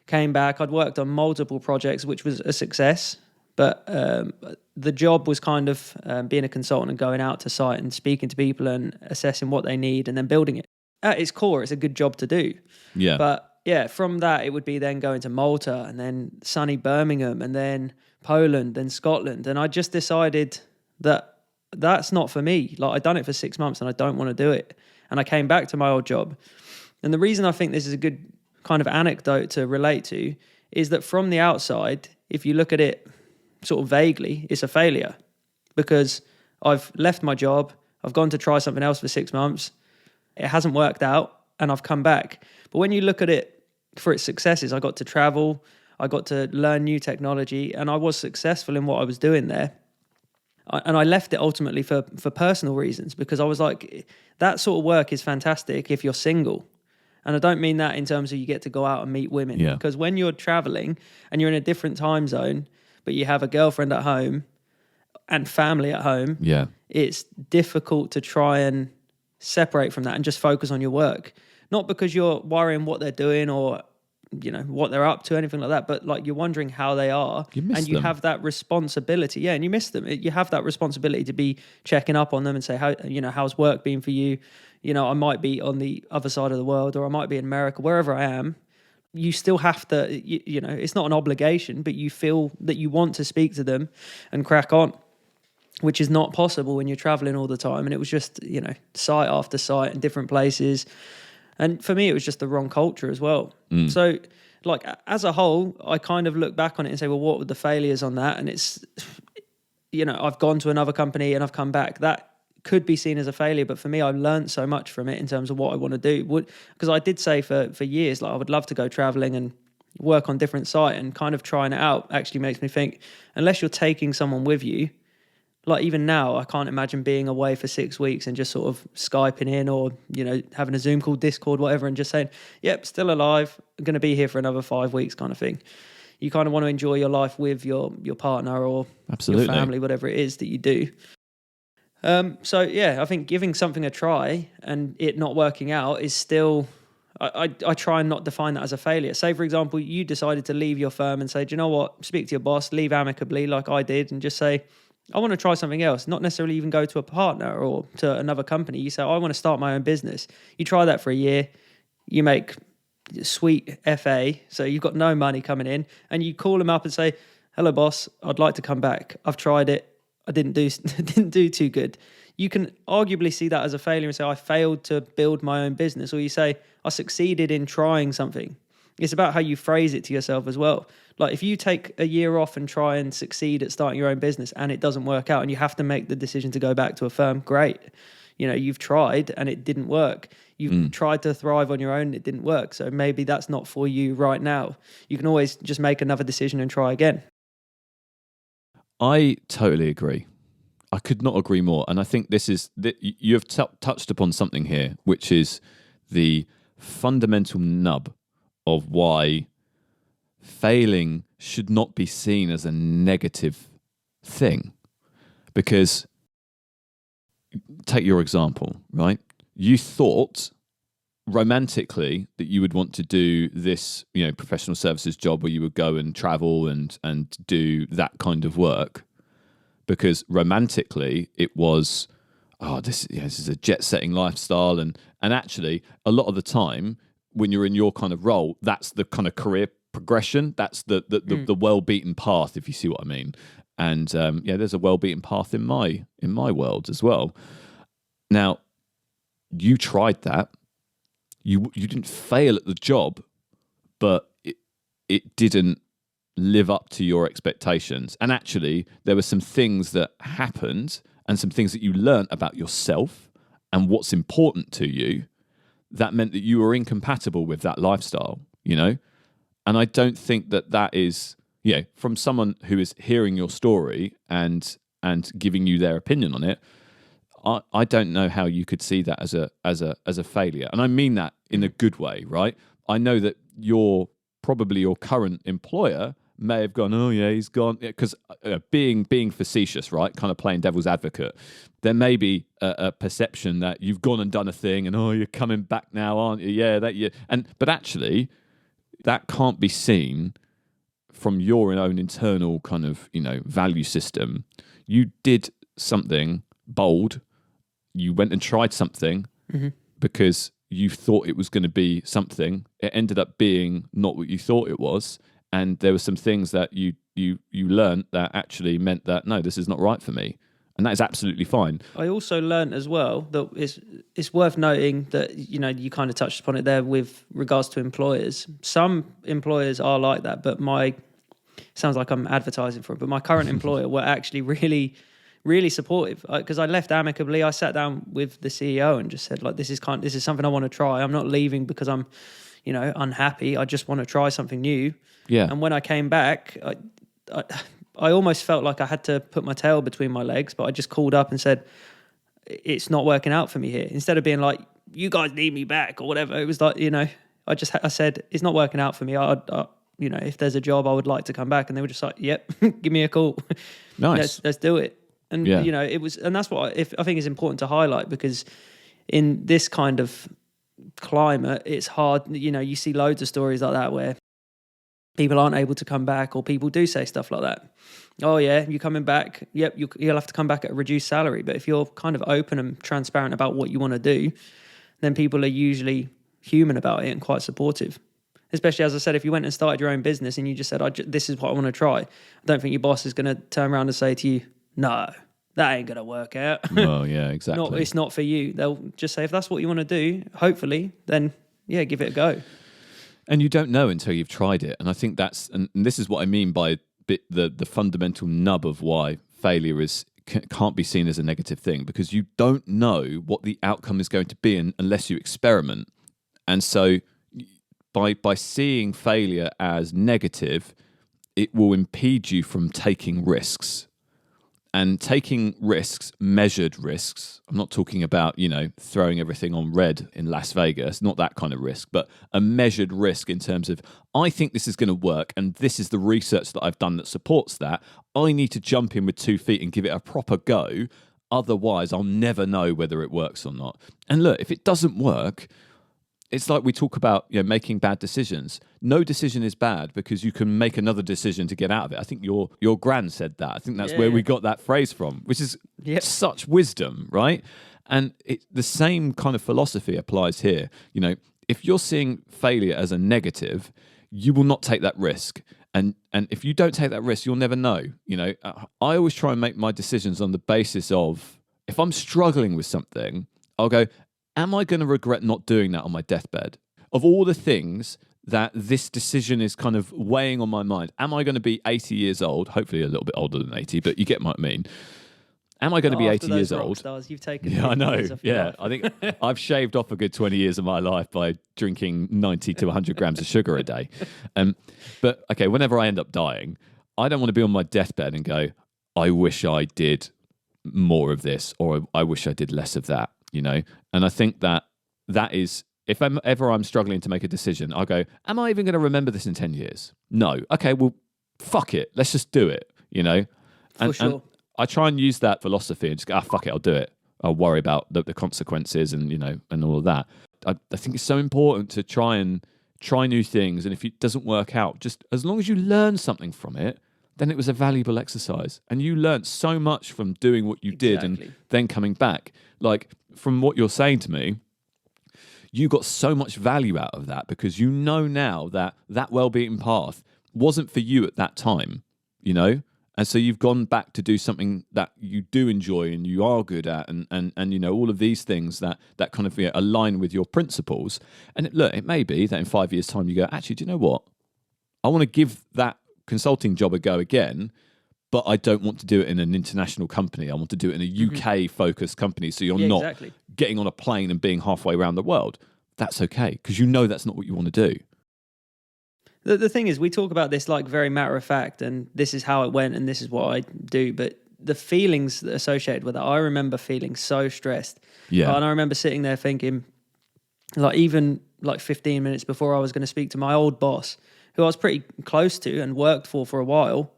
came back. I'd worked on multiple projects, which was a success. But the job was kind of being a consultant and going out to site and speaking to people and assessing what they need and then building it. At its core, it's a good job to do. Yeah. But yeah, from that, it would be then going to Malta and then sunny Birmingham and then Poland and Scotland. And I just decided that that's not for me. Like, I'd done it for 6 months and I don't want to do it. And I came back to my old job. And the reason I think this is a good kind of anecdote to relate to is that from the outside, if you look at it sort of vaguely, it's a failure because I've left my job. I've gone to try something else for 6 months. It hasn't worked out and I've come back. But when you look at it for its successes, I got to travel, I got to learn new technology, and I was successful in what I was doing there. And I left it ultimately for personal reasons because I was like, that sort of work is fantastic if you're single. And I don't mean that in terms of you get to go out and meet women. Yeah. Because when you're traveling and you're in a different time zone, but you have a girlfriend at home and family at home, it's difficult to try and separate from that and just focus on your work. Not because you're worrying what they're doing or what they're up to, anything like that, but like you're wondering how they are. You miss and you them. have that responsibility. Yeah, and you miss them. You have that responsibility to be checking up on them and say, how's work been for you? I might be on the other side of the world or I might be in America, wherever I am. You still have to, it's not an obligation, but you feel that you want to speak to them and crack on, which is not possible when you're traveling all the time. And it was just, site after site in different places. And for me, it was just the wrong culture as well. So, like, as a whole, I kind of look back on it and say, well, what were the failures on that? And it's, I've gone to another company and I've come back. That could be seen as a failure. But for me, I learned so much from it in terms of what I want to do. Because I did say for years, like, I would love to go traveling and work on different sites, and kind of trying it out actually makes me think, unless you're taking someone with you, like even now, I can't imagine being away for 6 weeks and just sort of Skyping in or, having a Zoom call, Discord, whatever, and just saying, yep, still alive, I'm going to be here for another 5 weeks kind of thing. You kind of want to enjoy your life with your partner or your family, whatever it is that you do. So, yeah, I think giving something a try and it not working out is still... I try and not define that as a failure. Say, for example, you decided to leave your firm and say, do you know what, speak to your boss, leave amicably like I did, and just say, I want to try something else, not necessarily even go to a partner or to another company. You say, I want to start my own business. You try that for a year, you make sweet FA, so you've got no money coming in, and you call them up and say, hello, boss, I'd like to come back. I've tried it. I didn't do too good. You can arguably see that as a failure and say, I failed to build my own business. Or you say, I succeeded in trying something. It's about how you phrase it to yourself as well. Like if you take a year off and try and succeed at starting your own business and it doesn't work out and you have to make the decision to go back to a firm, great. You've tried and it didn't work. You've tried to thrive on your own and it didn't work. So maybe that's not for you right now. You can always just make another decision and try again. I totally agree. I could not agree more. And I think you have touched upon something here, which is the fundamental nub of why failing should not be seen as a negative thing. Because, take your example, right? You thought romantically that you would want to do this, professional services job where you would go and travel and do that kind of work. Because romantically it was, this is a jet-setting lifestyle. And actually, a lot of the time, when you're in your kind of role, that's the kind of career progression. That's the well-beaten path, if you see what I mean. And there's a well-beaten path in my world as well. Now, you tried that. You didn't fail at the job, but it didn't live up to your expectations. And actually, there were some things that happened and some things that you learned about yourself and what's important to you that meant that you were incompatible with that lifestyle, you know? And I don't think that is, from someone who is hearing your story and giving you their opinion on it, I don't know how you could see that as a failure. And I mean that in a good way, right? I know that probably your current employer may have gone, oh yeah, he's gone, because being facetious, right? Kind of playing devil's advocate. There may be a perception that you've gone and done a thing, and you're coming back now, aren't you? Yeah, but actually, that can't be seen from your own internal kind of value system. You did something bold. You went and tried something because you thought it was going to be something. It ended up being not what you thought it was. And there were some things that you learned that actually meant that, no, this is not right for me. And that is absolutely fine. I also learned as well that it's worth noting that, you kind of touched upon it there with regards to employers. Some employers are like that, but sounds like I'm advertising for it, but my current employer were actually really, really supportive, because I left amicably. I sat down with the CEO and just said, like, this is something I want to try. I'm not leaving because I'm, unhappy. I just want to try something new. Yeah. And when I came back, I almost felt like I had to put my tail between my legs, but I just called up and said, it's not working out for me here. Instead of being like, you guys need me back or whatever, it was like, I said, it's not working out for me. If there's a job, I would like to come back. And they were just like, yep, give me a call. Nice. Let's do it. And, it was, and that's what I think is important to highlight, because in this kind of climate, it's hard. You see loads of stories like that where people aren't able to come back, or people do say stuff like that. Oh yeah, you're coming back. Yep, you'll have to come back at a reduced salary. But if you're kind of open and transparent about what you want to do, then people are usually human about it and quite supportive. Especially, as I said, if you went and started your own business and you just said, this is what I want to try, I don't think your boss is going to turn around and say to you, no, that ain't going to work out. Well, yeah, exactly. It's not for you. They'll just say, if that's what you want to do, hopefully, then yeah, give it a go. And you don't know until you've tried it. And I think and this is what I mean by the fundamental nub of why failure can't be seen as a negative thing, because you don't know what the outcome is going to be unless you experiment. And so by seeing failure as negative, it will impede you from taking risks. And taking risks, measured risks, I'm not talking about, throwing everything on red in Las Vegas, not that kind of risk, but a measured risk in terms of, I think this is going to work, and this is the research that I've done that supports that. I need to jump in with 2 feet and give it a proper go. Otherwise, I'll never know whether it works or not. And look, if it doesn't work, it's like we talk about, making bad decisions. No decision is bad because you can make another decision to get out of it. I think your gran said that. I think that's where we got that phrase from, which is such wisdom, right? And the same kind of philosophy applies here. If you're seeing failure as a negative, you will not take that risk. And if you don't take that risk, you'll never know. I always try and make my decisions on the basis of, if I'm struggling with something, I'll go, am I going to regret not doing that on my deathbed? Of all the things that this decision is kind of weighing on my mind, am I going to be 80 years old? Hopefully a little bit older than 80, but you get what I mean. Am I going to be 80 years old? Stars, you've taken I know. Yeah, I think I've shaved off a good 20 years of my life by drinking 90 to 100 grams of sugar a day. But okay, whenever I end up dying, I don't want to be on my deathbed and go, I wish I did more of this, or I wish I did less of that. And I think that is, if I'm struggling to make a decision, I'll go, am I even going to remember this in 10 years? No. Okay, well, fuck it. Let's just do it, For sure. And I try and use that philosophy and just go, fuck it, I'll do it. I'll worry about the consequences and, and all of that. I think it's so important to try new things. And if it doesn't work out, just as long as you learn something from it, then it was a valuable exercise. And you learned so much from doing what you did and then coming back. Like, from what you're saying to me, you got so much value out of that because now that wellbeaten path wasn't for you at that time, And so you've gone back to do something that you do enjoy and you are good at, and you know, all of these things that kind of align with your principles. And it may be that in 5 years' time you go, actually, do you know what? I want to give that consulting job a go again, but I don't want to do it in an international company. I want to do it in a UK-focused company, so you're not getting on a plane and being halfway around the world. That's okay, because you know that's not what you want to do. The thing is, we talk about this like very matter of fact, and this is how it went, and this is what I do. But the feelings associated with it, I remember feeling so stressed. Yeah. And I remember sitting there thinking, like, even like 15 minutes before I was going to speak to my old boss, who I was pretty close to and worked for a while,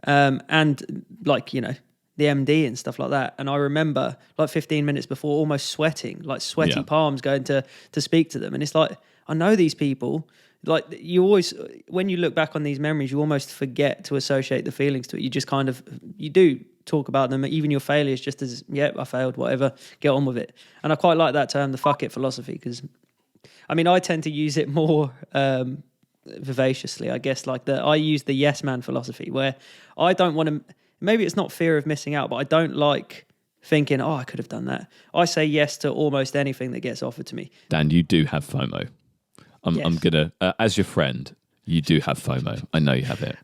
and like, you know, the MD and stuff like that. And I remember like 15 minutes before almost sweating, like sweaty palms, going to speak to them. And it's like, I know these people. Like, you always, when you look back on these memories, you almost forget to associate the feelings to it. You just kind of, you do talk about them, even your failures, just as, yep, I failed, whatever, get on with it. And I quite like that term, the fuck it philosophy, because, I mean, I tend to use it more vivaciously, I guess. Like, I use the yes man philosophy, where I don't want to, maybe it's not fear of missing out, but I don't like thinking, oh, I could have done that. I say yes to almost anything that gets offered to me. Dan, you do have FOMO. I'm gonna, as your friend, you do have FOMO. I know you have it.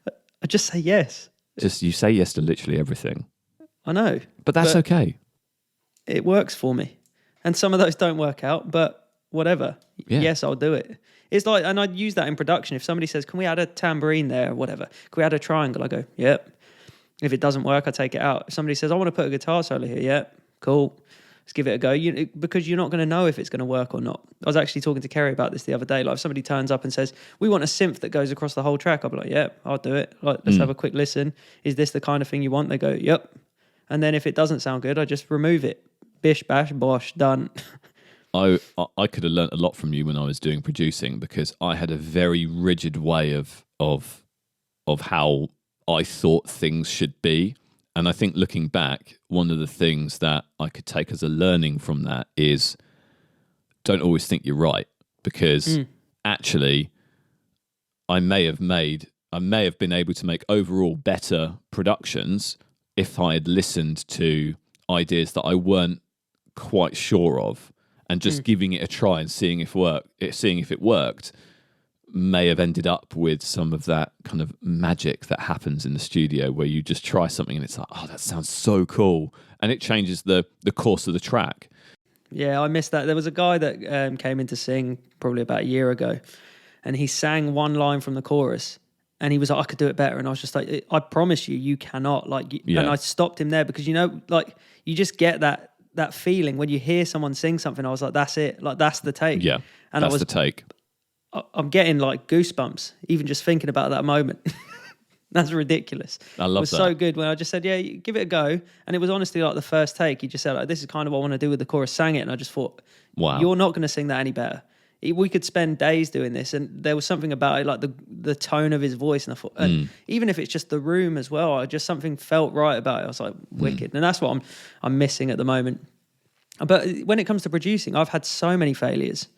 I just say yes. Just, you say yes to literally everything. I know. But that's okay. It works for me. And some of those don't work out, but whatever. Yeah. Yes, I'll do it. It's like, and I'd use that in production. If somebody says, can we add a tambourine there or whatever? Can we add a triangle? I go, yep. If it doesn't work, I take it out. If somebody says, I want to put a guitar solo here, yep, cool. Let's give it a go, because you're not going to know if it's going to work or not. I was actually talking to Kerry about this the other day. Like, if somebody turns up and says, we want a synth that goes across the whole track, I'll be like, yep, I'll do it. Like, let's have a quick listen. Is this the kind of thing you want? They go, yep. And then if it doesn't sound good, I just remove it. Bish, bash, bosh, done. I could have learnt a lot from you when I was doing producing, because I had a very rigid way of how I thought things should be. And I think looking back, one of the things that I could take as a learning from that is, don't always think you're right, because actually I may have been able to make overall better productions if I had listened to ideas that I weren't quite sure of, and just giving it a try and seeing if it worked may have ended up with some of that kind of magic that happens in the studio, where you just try something and it's like, oh, that sounds so cool, and it changes the course of the track. Yeah, I missed that. There was a guy that came in to sing probably about a year ago, and he sang one line from the chorus, and he was like, I could do it better. And I was just like, I promise you cannot. And I stopped him there, because, like, you just get that feeling when you hear someone sing something. I was like, that's it. Like, that's the take. Yeah, and that's the take. I'm getting like goosebumps even just thinking about that moment. That's ridiculous. I love that. It was so good when I just said, yeah, give it a go. And it was honestly like the first take. He just said, like, this is kind of what I want to do with the chorus, sang it. And I just thought, wow, you're not going to sing that any better. We could spend days doing this. And there was something about it, like the tone of his voice. And I thought, and even if it's just the room as well, something felt right about it. I was like, wicked. And that's what I'm missing at the moment. But when it comes to producing, I've had so many failures.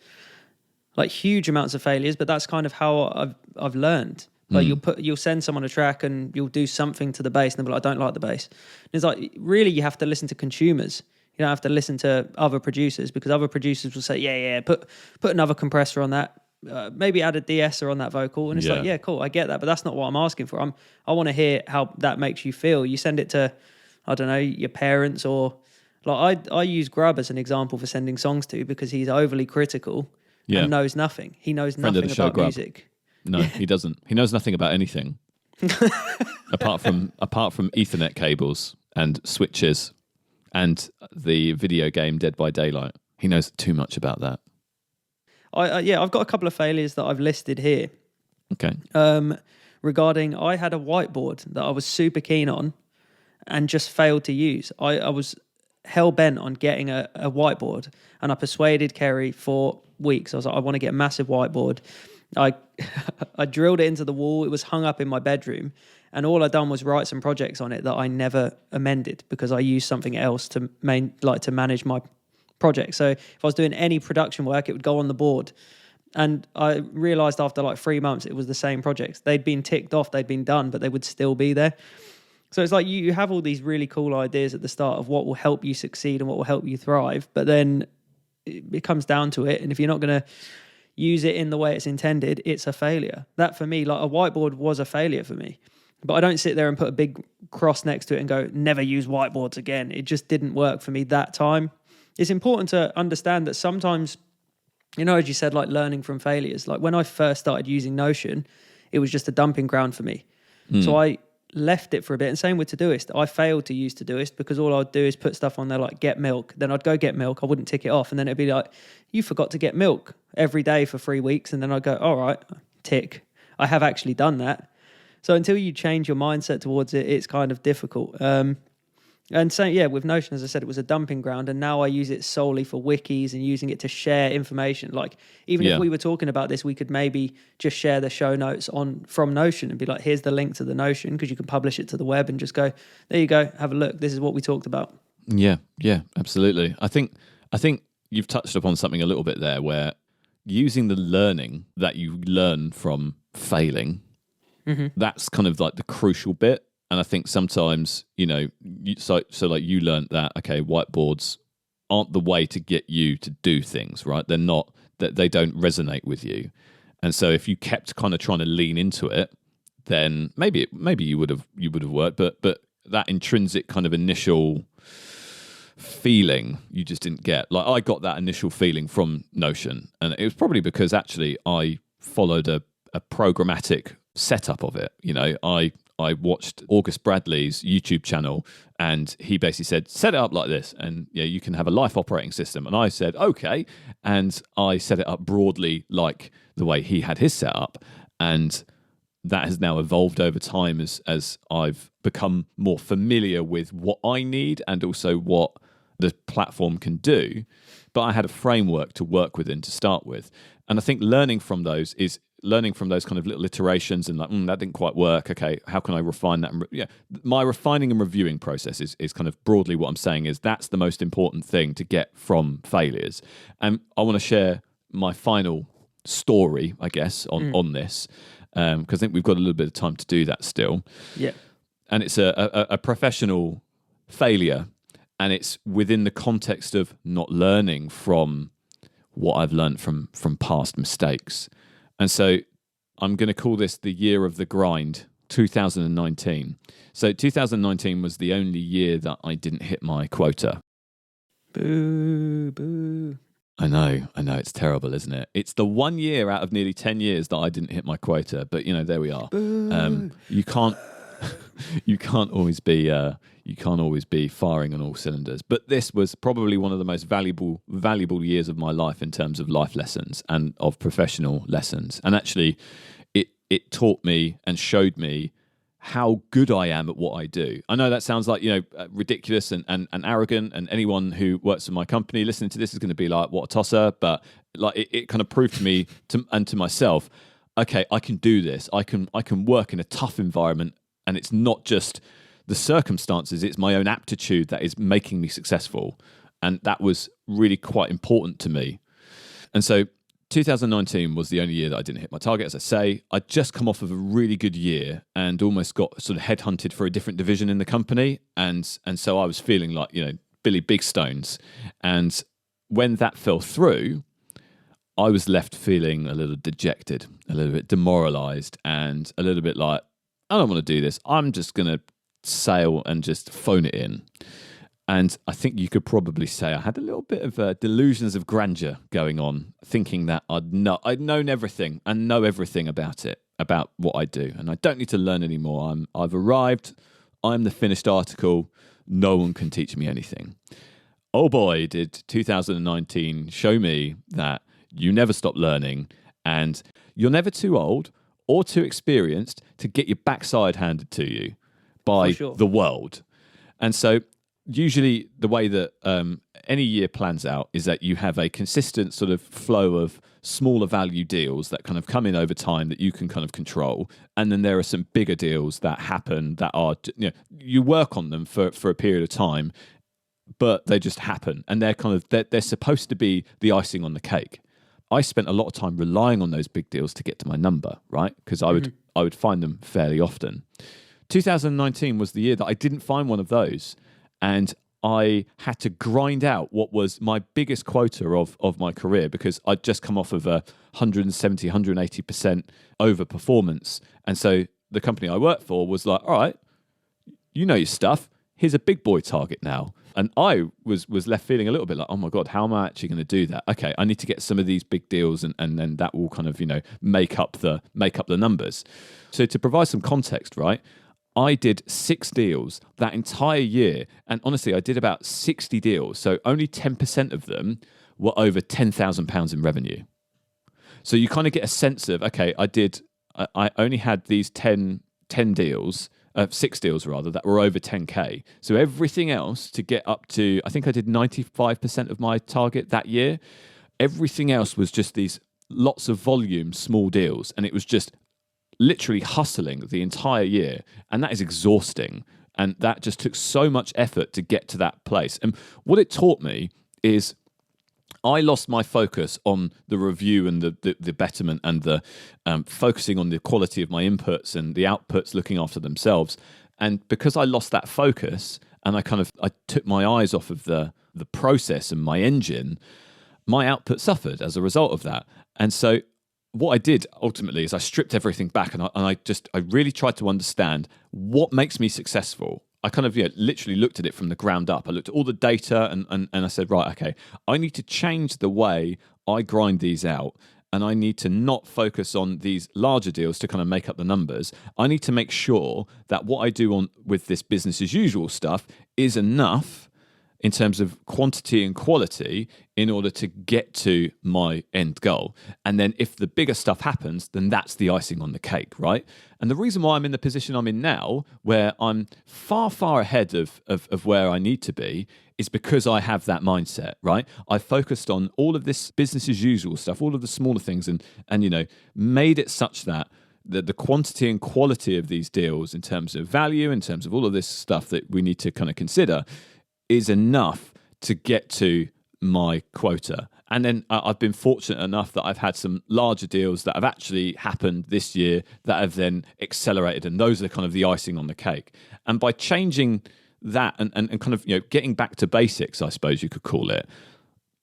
Like, huge amounts of failures, but that's kind of how I've learned. Like, you'll send someone a track and you'll do something to the bass, and they'll be like, I don't like the bass. And it's like, really, you have to listen to consumers. You don't have to listen to other producers, because other producers will say, yeah, put another compressor on that. Maybe add a de-esser on that vocal. And it's like, yeah, cool, I get that, but that's not what I'm asking for. I want to hear how that makes you feel. You send it to, I don't know, your parents, or like I use Grub as an example for sending songs to, because he's overly critical. Yeah. And knows nothing. He knows nothing about music. No, he doesn't. He knows nothing about anything apart from Ethernet cables and switches and the video game Dead by Daylight. He knows too much about that. I've got a couple of failures that I've listed here. Okay. Regarding, I had a whiteboard that I was super keen on and just failed to use. I was hell bent on getting a whiteboard, and I persuaded Kerry for weeks. I was like, I want to get a massive whiteboard. I drilled it into the wall. It was hung up in my bedroom, and all I'd done was write some projects on it that I never amended, because I used something else to manage my project. So if I was doing any production work, it would go on the board. And I realized after like 3 months, it was the same projects. They'd been ticked off, they'd been done, but they would still be there. So it's like you have all these really cool ideas at the start of what will help you succeed and what will help you thrive, but then it comes down to it, and if you're not going to use it in the way it's intended, it's a failure. That for me, like a whiteboard was a failure for me. But I don't sit there and put a big cross next to it and go, never use whiteboards again. It just didn't work for me that time. It's important to understand that sometimes, you know, as you said, like learning from failures. Like when I first started using Notion, it was just a dumping ground for me. So I left it for a bit. And same with Todoist. I failed to use Todoist because all I'd do is put stuff on there like get milk. Then I'd go get milk. I wouldn't tick it off. And then it'd be like, you forgot to get milk every day for 3 weeks. And then I'd go, all right, tick. I have actually done that. So until you change your mindset towards it, it's kind of difficult. And so, yeah, with Notion, as I said, it was a dumping ground. And now I use it solely for wikis and using it to share information. Like, even if we were talking about this, we could maybe just share the show notes from Notion and be like, here's the link to the Notion, because you can publish it to the web and just go, there you go, have a look. This is what we talked about. Yeah, absolutely. I think you've touched upon something a little bit there where using the learning that you learn from failing, that's kind of like the crucial bit. And I think sometimes, you know, so like you learned that, okay, whiteboards aren't the way to get you to do things, right? They're not, that they don't resonate with you. And so if you kept kind of trying to lean into it, then maybe you would have worked, but that intrinsic kind of initial feeling you just didn't get. Like I got that initial feeling from Notion, and it was probably because actually I followed a programmatic setup of it. You know, I watched August Bradley's YouTube channel, and he basically said, set it up like this, and yeah, you can have a life operating system. And I said, okay. And I set it up broadly like the way he had his set up. And that has now evolved over time as I've become more familiar with what I need and also what the platform can do. But I had a framework to work within to start with. And I think learning from those kind of little iterations and like, that didn't quite work. Okay, how can I refine that? My refining and reviewing process is kind of broadly what I'm saying is that's the most important thing to get from failures. And I want to share my final story, I guess, on this, because I think we've got a little bit of time to do that still. Yeah. And it's a professional failure, and it's within the context of not learning from what I've learned from past mistakes. And so I'm going to call this the year of the grind, 2019. So 2019 was the only year that I didn't hit my quota. Boo, boo. I know, it's terrible, isn't it? It's the 1 year out of nearly 10 years that I didn't hit my quota, but you know, there we are. You can't always be firing on all cylinders. But this was probably one of the most valuable years of my life in terms of life lessons and of professional lessons. And actually, it taught me and showed me how good I am at what I do. I know that sounds like, you know, ridiculous and arrogant, and anyone who works in my company listening to this is going to be like, what a tosser. But like it kind of proved to me and to myself, okay, I can do this. I can work in a tough environment, and it's not just the circumstances, it's my own aptitude that is making me successful. And that was really quite important to me. And so 2019 was the only year that I didn't hit my target. As I say, I'd just come off of a really good year and almost got sort of headhunted for a different division in the company. And so I was feeling like, you know, Billy Big Stones. And when that fell through, I was left feeling a little dejected, a little bit demoralized, and a little bit like, I don't want to do this. I'm just going to sail and just phone it in. And I think you could probably say I had a little bit of delusions of grandeur going on, thinking that I'd known everything and know everything about it, about what I do. And I don't need to learn anymore. I've arrived. I'm the finished article. No one can teach me anything. Oh boy, did 2019 show me that you never stop learning, and you're never too old or too experienced to get your backside handed to you by the world. And so usually the way that any year plans out is that you have a consistent sort of flow of smaller value deals that kind of come in over time that you can kind of control. And then there are some bigger deals that happen that are, you know, you work on them for a period of time, but they just happen. And they're supposed to be the icing on the cake. I spent a lot of time relying on those big deals to get to my number, right? Because I would find them fairly often. 2019 was the year that I didn't find one of those. And I had to grind out what was my biggest quota of my career, because I'd just come off of a 170, 180% over performance. And so the company I worked for was like, all right, you know your stuff. Here's a big boy target now. And I was left feeling a little bit like, oh my God, how am I actually going to do that? Okay, I need to get some of these big deals, and then that will kind of, make up the numbers. So to provide some context, right? I did 6 deals that entire year. And honestly, I did about 60 deals. So only 10% of them were over £10,000 in revenue. So you kind of get a sense of, okay, I only had these 10 deals, 6 deals rather, that were over 10K. So everything else to get up to, I think I did 95% of my target that year. Everything else was just these lots of volume, small deals. And it was just literally hustling the entire year. And that is exhausting. And that just took so much effort to get to that place. And what it taught me is I lost my focus on the review and the betterment and the focusing on the quality of my inputs and the outputs looking after themselves. And because I lost that focus and I took my eyes off of the process and my engine, my output suffered as a result of that. And so what I did ultimately is I stripped everything back, and I really tried to understand what makes me successful. I kind of literally looked at it from the ground up. I looked at all the data and I said, right, okay, I need to change the way I grind these out, and I need to not focus on these larger deals to kind of make up the numbers. I need to make sure that what I do with this business as usual stuff is enough in terms of quantity and quality in order to get to my end goal. And then if the bigger stuff happens, then that's the icing on the cake, right? And the reason why I'm in the position I'm in now, where I'm far, far ahead of where I need to be, is because I have that mindset, right? I focused on all of this business as usual stuff, all of the smaller things, and made it such that the quantity and quality of these deals in terms of value, in terms of all of this stuff that we need to kind of consider, is enough to get to my quota. And then I've been fortunate enough that I've had some larger deals that have actually happened this year that have then accelerated, and those are kind of the icing on the cake. And by changing that and kind of getting back to basics, I suppose you could call it,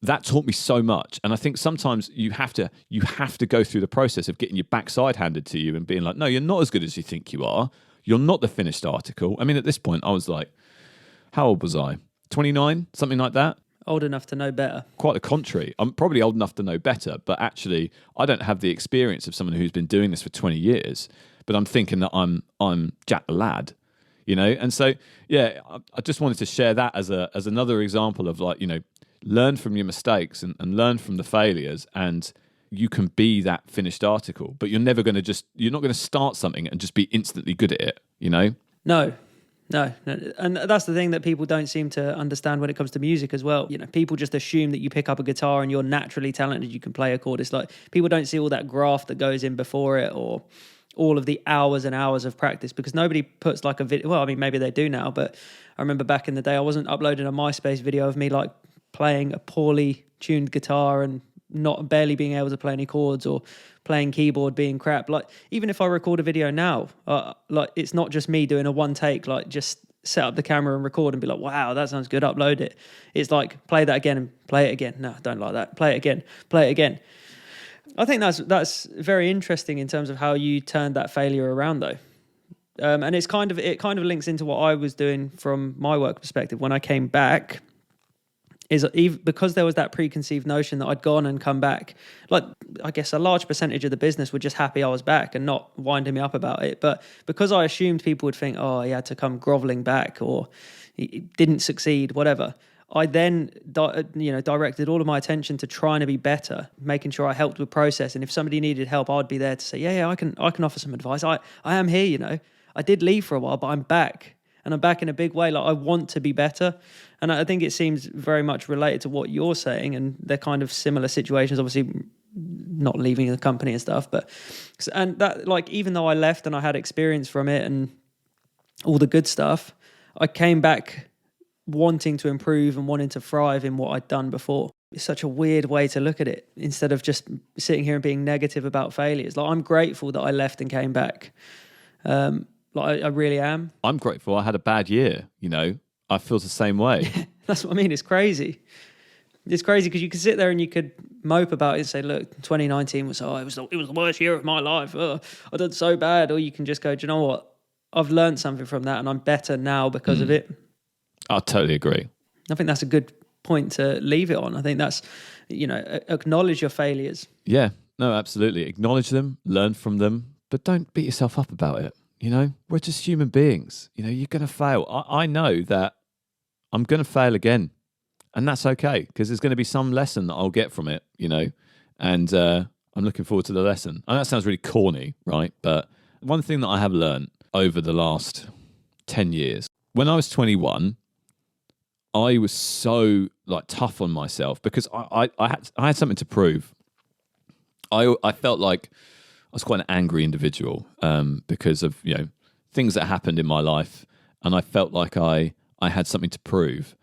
that taught me so much. And I think sometimes you have to go through the process of getting your backside handed to you and being like, no, you're not as good as you think you are. You're not the finished article. I mean, at this point, I was like, how old was I? 29, something like that. Old enough to know better. Quite the contrary. I'm probably old enough to know better, but actually I don't have the experience of someone who's been doing this for 20 years. But I'm thinking that I'm Jack the lad, And so, yeah, I just wanted to share that as another example of learn from your mistakes and learn from the failures, and you can be that finished article. But you're not going to start something and just be instantly good at it, No, and that's the thing that people don't seem to understand when it comes to music as well. People just assume that you pick up a guitar and you're naturally talented, you can play a chord. It's like people don't see all that graft that goes in before it, or all of the hours and hours of practice, because nobody puts like a video. Well, I mean, maybe they do now, but I remember back in the day, I wasn't uploading a MySpace video of me like playing a poorly tuned guitar and not barely being able to play any chords, or playing keyboard being crap. Like, even if I record a video now, like, it's not just me doing a one take, like just set up the camera and record and be like, wow, that sounds good, upload it. It's like, play that again and play it again. No, don't like that. Play it again, play it again. I think that's very interesting in terms of how you turned that failure around, though. And it kind of links into what I was doing from my work perspective when I came back. Because there was that preconceived notion that I'd gone and come back, like, I guess a large percentage of the business were just happy I was back and not winding me up about it. But because I assumed people would think, oh, he had to come groveling back, or he didn't succeed, whatever, I then directed all of my attention to trying to be better, making sure I helped with process. And if somebody needed help, I'd be there to say, yeah, I can offer some advice. I am here, I did leave for a while, but I'm back. And I'm back in a big way. Like, I want to be better. And I think it seems very much related to what you're saying. And they're kind of similar situations, obviously not leaving the company and stuff. And that, like, even though I left and I had experience from it and all the good stuff, I came back wanting to improve and wanting to thrive in what I'd done before. It's such a weird way to look at it, instead of just sitting here and being negative about failures. Like, I'm grateful that I left and came back. Like I really am. I'm grateful I had a bad year, you know. I feel the same way. That's what I mean. It's crazy. It's crazy because you could sit there and you could mope about it and say, look, 2019 was, it was the worst year of my life. Oh, I did so bad. Or you can just go, do you know what? I've learned something from that and I'm better now because of it. I totally agree. I think that's a good point to leave it on. I think that's, acknowledge your failures. Yeah, no, absolutely. Acknowledge them, learn from them, but don't beat yourself up about it. You know, we're just human beings. You know, you're going to fail. I know that I'm going to fail again. And that's okay, because there's going to be some lesson that I'll get from it, you know, and I'm looking forward to the lesson. And that sounds really corny, right? But one thing that I have learned over the last 10 years, when I was 21, I was so tough on myself because I had something to prove. I felt like I was quite an angry individual because of, things that happened in my life. And I felt like I had something to prove.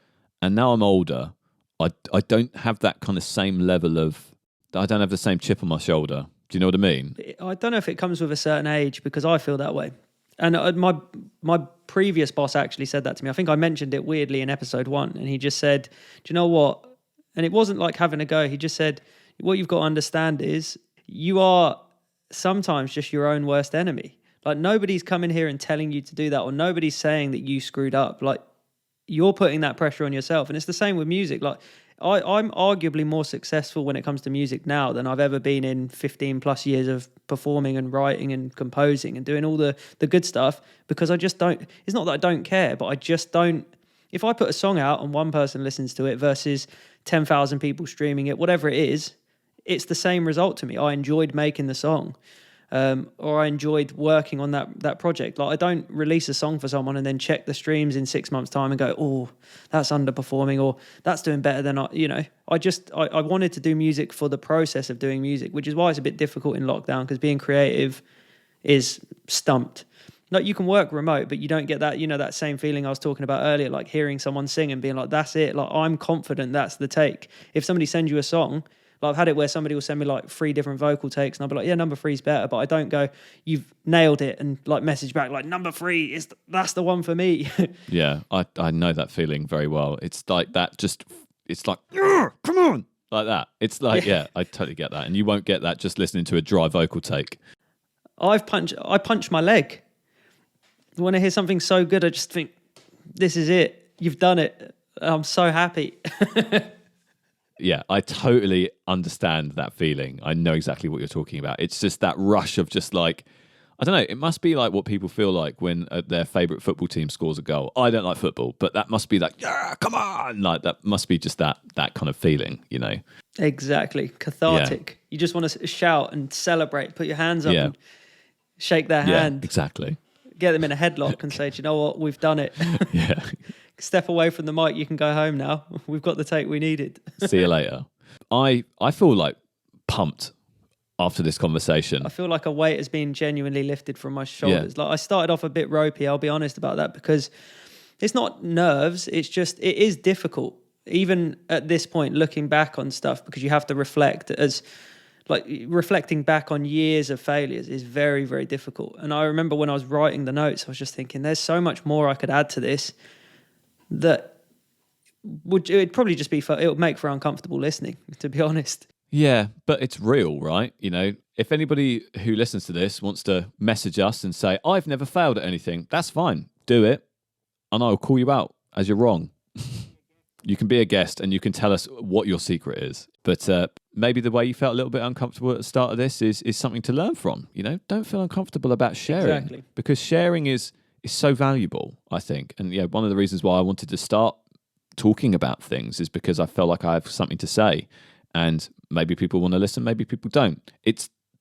And now I'm older, I don't have that kind of same level of, I don't have the same chip on my shoulder. Do you know what I mean? I don't know if it comes with a certain age because I feel that way. And my previous boss actually said that to me. I think I mentioned it weirdly in episode 1. And he just said, do you know what? And it wasn't like having a go. He just said, what you've got to understand is you are sometimes just your own worst enemy. Like nobody's coming here and telling you to do that, or nobody's saying that you screwed up. Like, you're putting that pressure on yourself. And it's the same with music. Like I'm arguably more successful when it comes to music now than I've ever been in 15 plus years of performing and writing and composing and doing all the good stuff, because I just don't, it's not that I don't care, but I just don't, if I put a song out and one person listens to it versus 10,000 people streaming it, whatever it is, it's the same result to me. I enjoyed making the song. Or I enjoyed working on that project. Like I don't release a song for someone and then check the streams in 6 months' time and go, oh, that's underperforming, or that's doing better than I wanted to do music for the process of doing music, which is why it's a bit difficult in lockdown, because being creative is stumped. Like you can work remote, but you don't get that, that same feeling I was talking about earlier, like hearing someone sing and being like, that's it. Like I'm confident that's the take. If somebody sends you a song, I've had it where somebody will send me 3 different vocal takes and I'll be like, yeah, number 3 is better. But I don't go, you've nailed it, and message back number 3 that's the one for me. Yeah, I know that feeling very well. It's like that, it's like, come on, like that. It's like, yeah, I totally get that. And you won't get that just listening to a dry vocal take. I punch my leg. When I hear something so good, I just think, this is it. You've done it. I'm so happy. Yeah, I totally understand that feeling. I know exactly what you're talking about. It's just that rush of just I don't know, it must be like what people feel like when their favourite football team scores a goal. I don't like football, but that must be yeah, come on! That must be just that kind of feeling, Exactly. Cathartic. Yeah. You just want to shout and celebrate, put your hands up and shake their hand. Yeah, exactly. Get them in a headlock and say, do you know what? We've done it. Yeah. Step away from the mic, you can go home now. We've got the take we needed. See you later. I feel pumped after this conversation. I feel like a weight has been genuinely lifted from my shoulders. I started off a bit ropey, I'll be honest about that, because it's not nerves, it's just, it is difficult. Even at this point, looking back on stuff, because you have to reflect, as reflecting back on years of failures is very, very difficult. And I remember when I was writing the notes, I was just thinking, there's so much more I could add to this that it'd probably just be it would make for uncomfortable listening, to be honest. Yeah, but it's real, right? If anybody who listens to this wants to message us and say, I've never failed at anything, that's fine. Do it. And I'll call you out as you're wrong. You can be a guest and you can tell us what your secret is. But maybe the way you felt a little bit uncomfortable at the start of this is something to learn from. Don't feel uncomfortable about sharing. Exactly. Because sharing is so valuable, I think. And one of the reasons why I wanted to start talking about things is because I felt like I have something to say. And maybe people want to listen, maybe people don't.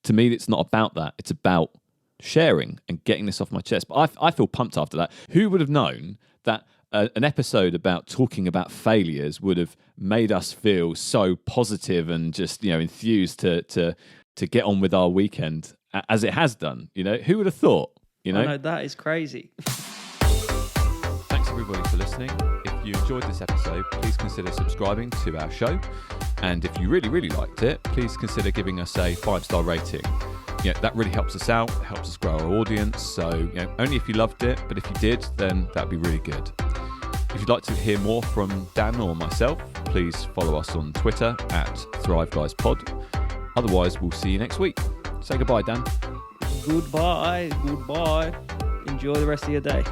To me, it's not about that. It's about sharing and getting this off my chest. But I feel pumped after that. Who would have known that an episode about talking about failures would have made us feel so positive and just enthused to get on with our weekend as it has done? Who would have thought? I know, that is crazy. Thanks everybody for listening. If you enjoyed this episode, please consider subscribing to our show. And if you really, really liked it, please consider giving us a 5-star rating. yeah, that really helps us out, helps us grow our audience. So, you know, only if you loved it, but if you did, then that'd be really good. If you'd like to hear more from Dan or myself, please follow us on Twitter at ThriveGuysPod. Otherwise, we'll see you next week. Say goodbye, Dan. Goodbye. Enjoy the rest of your day.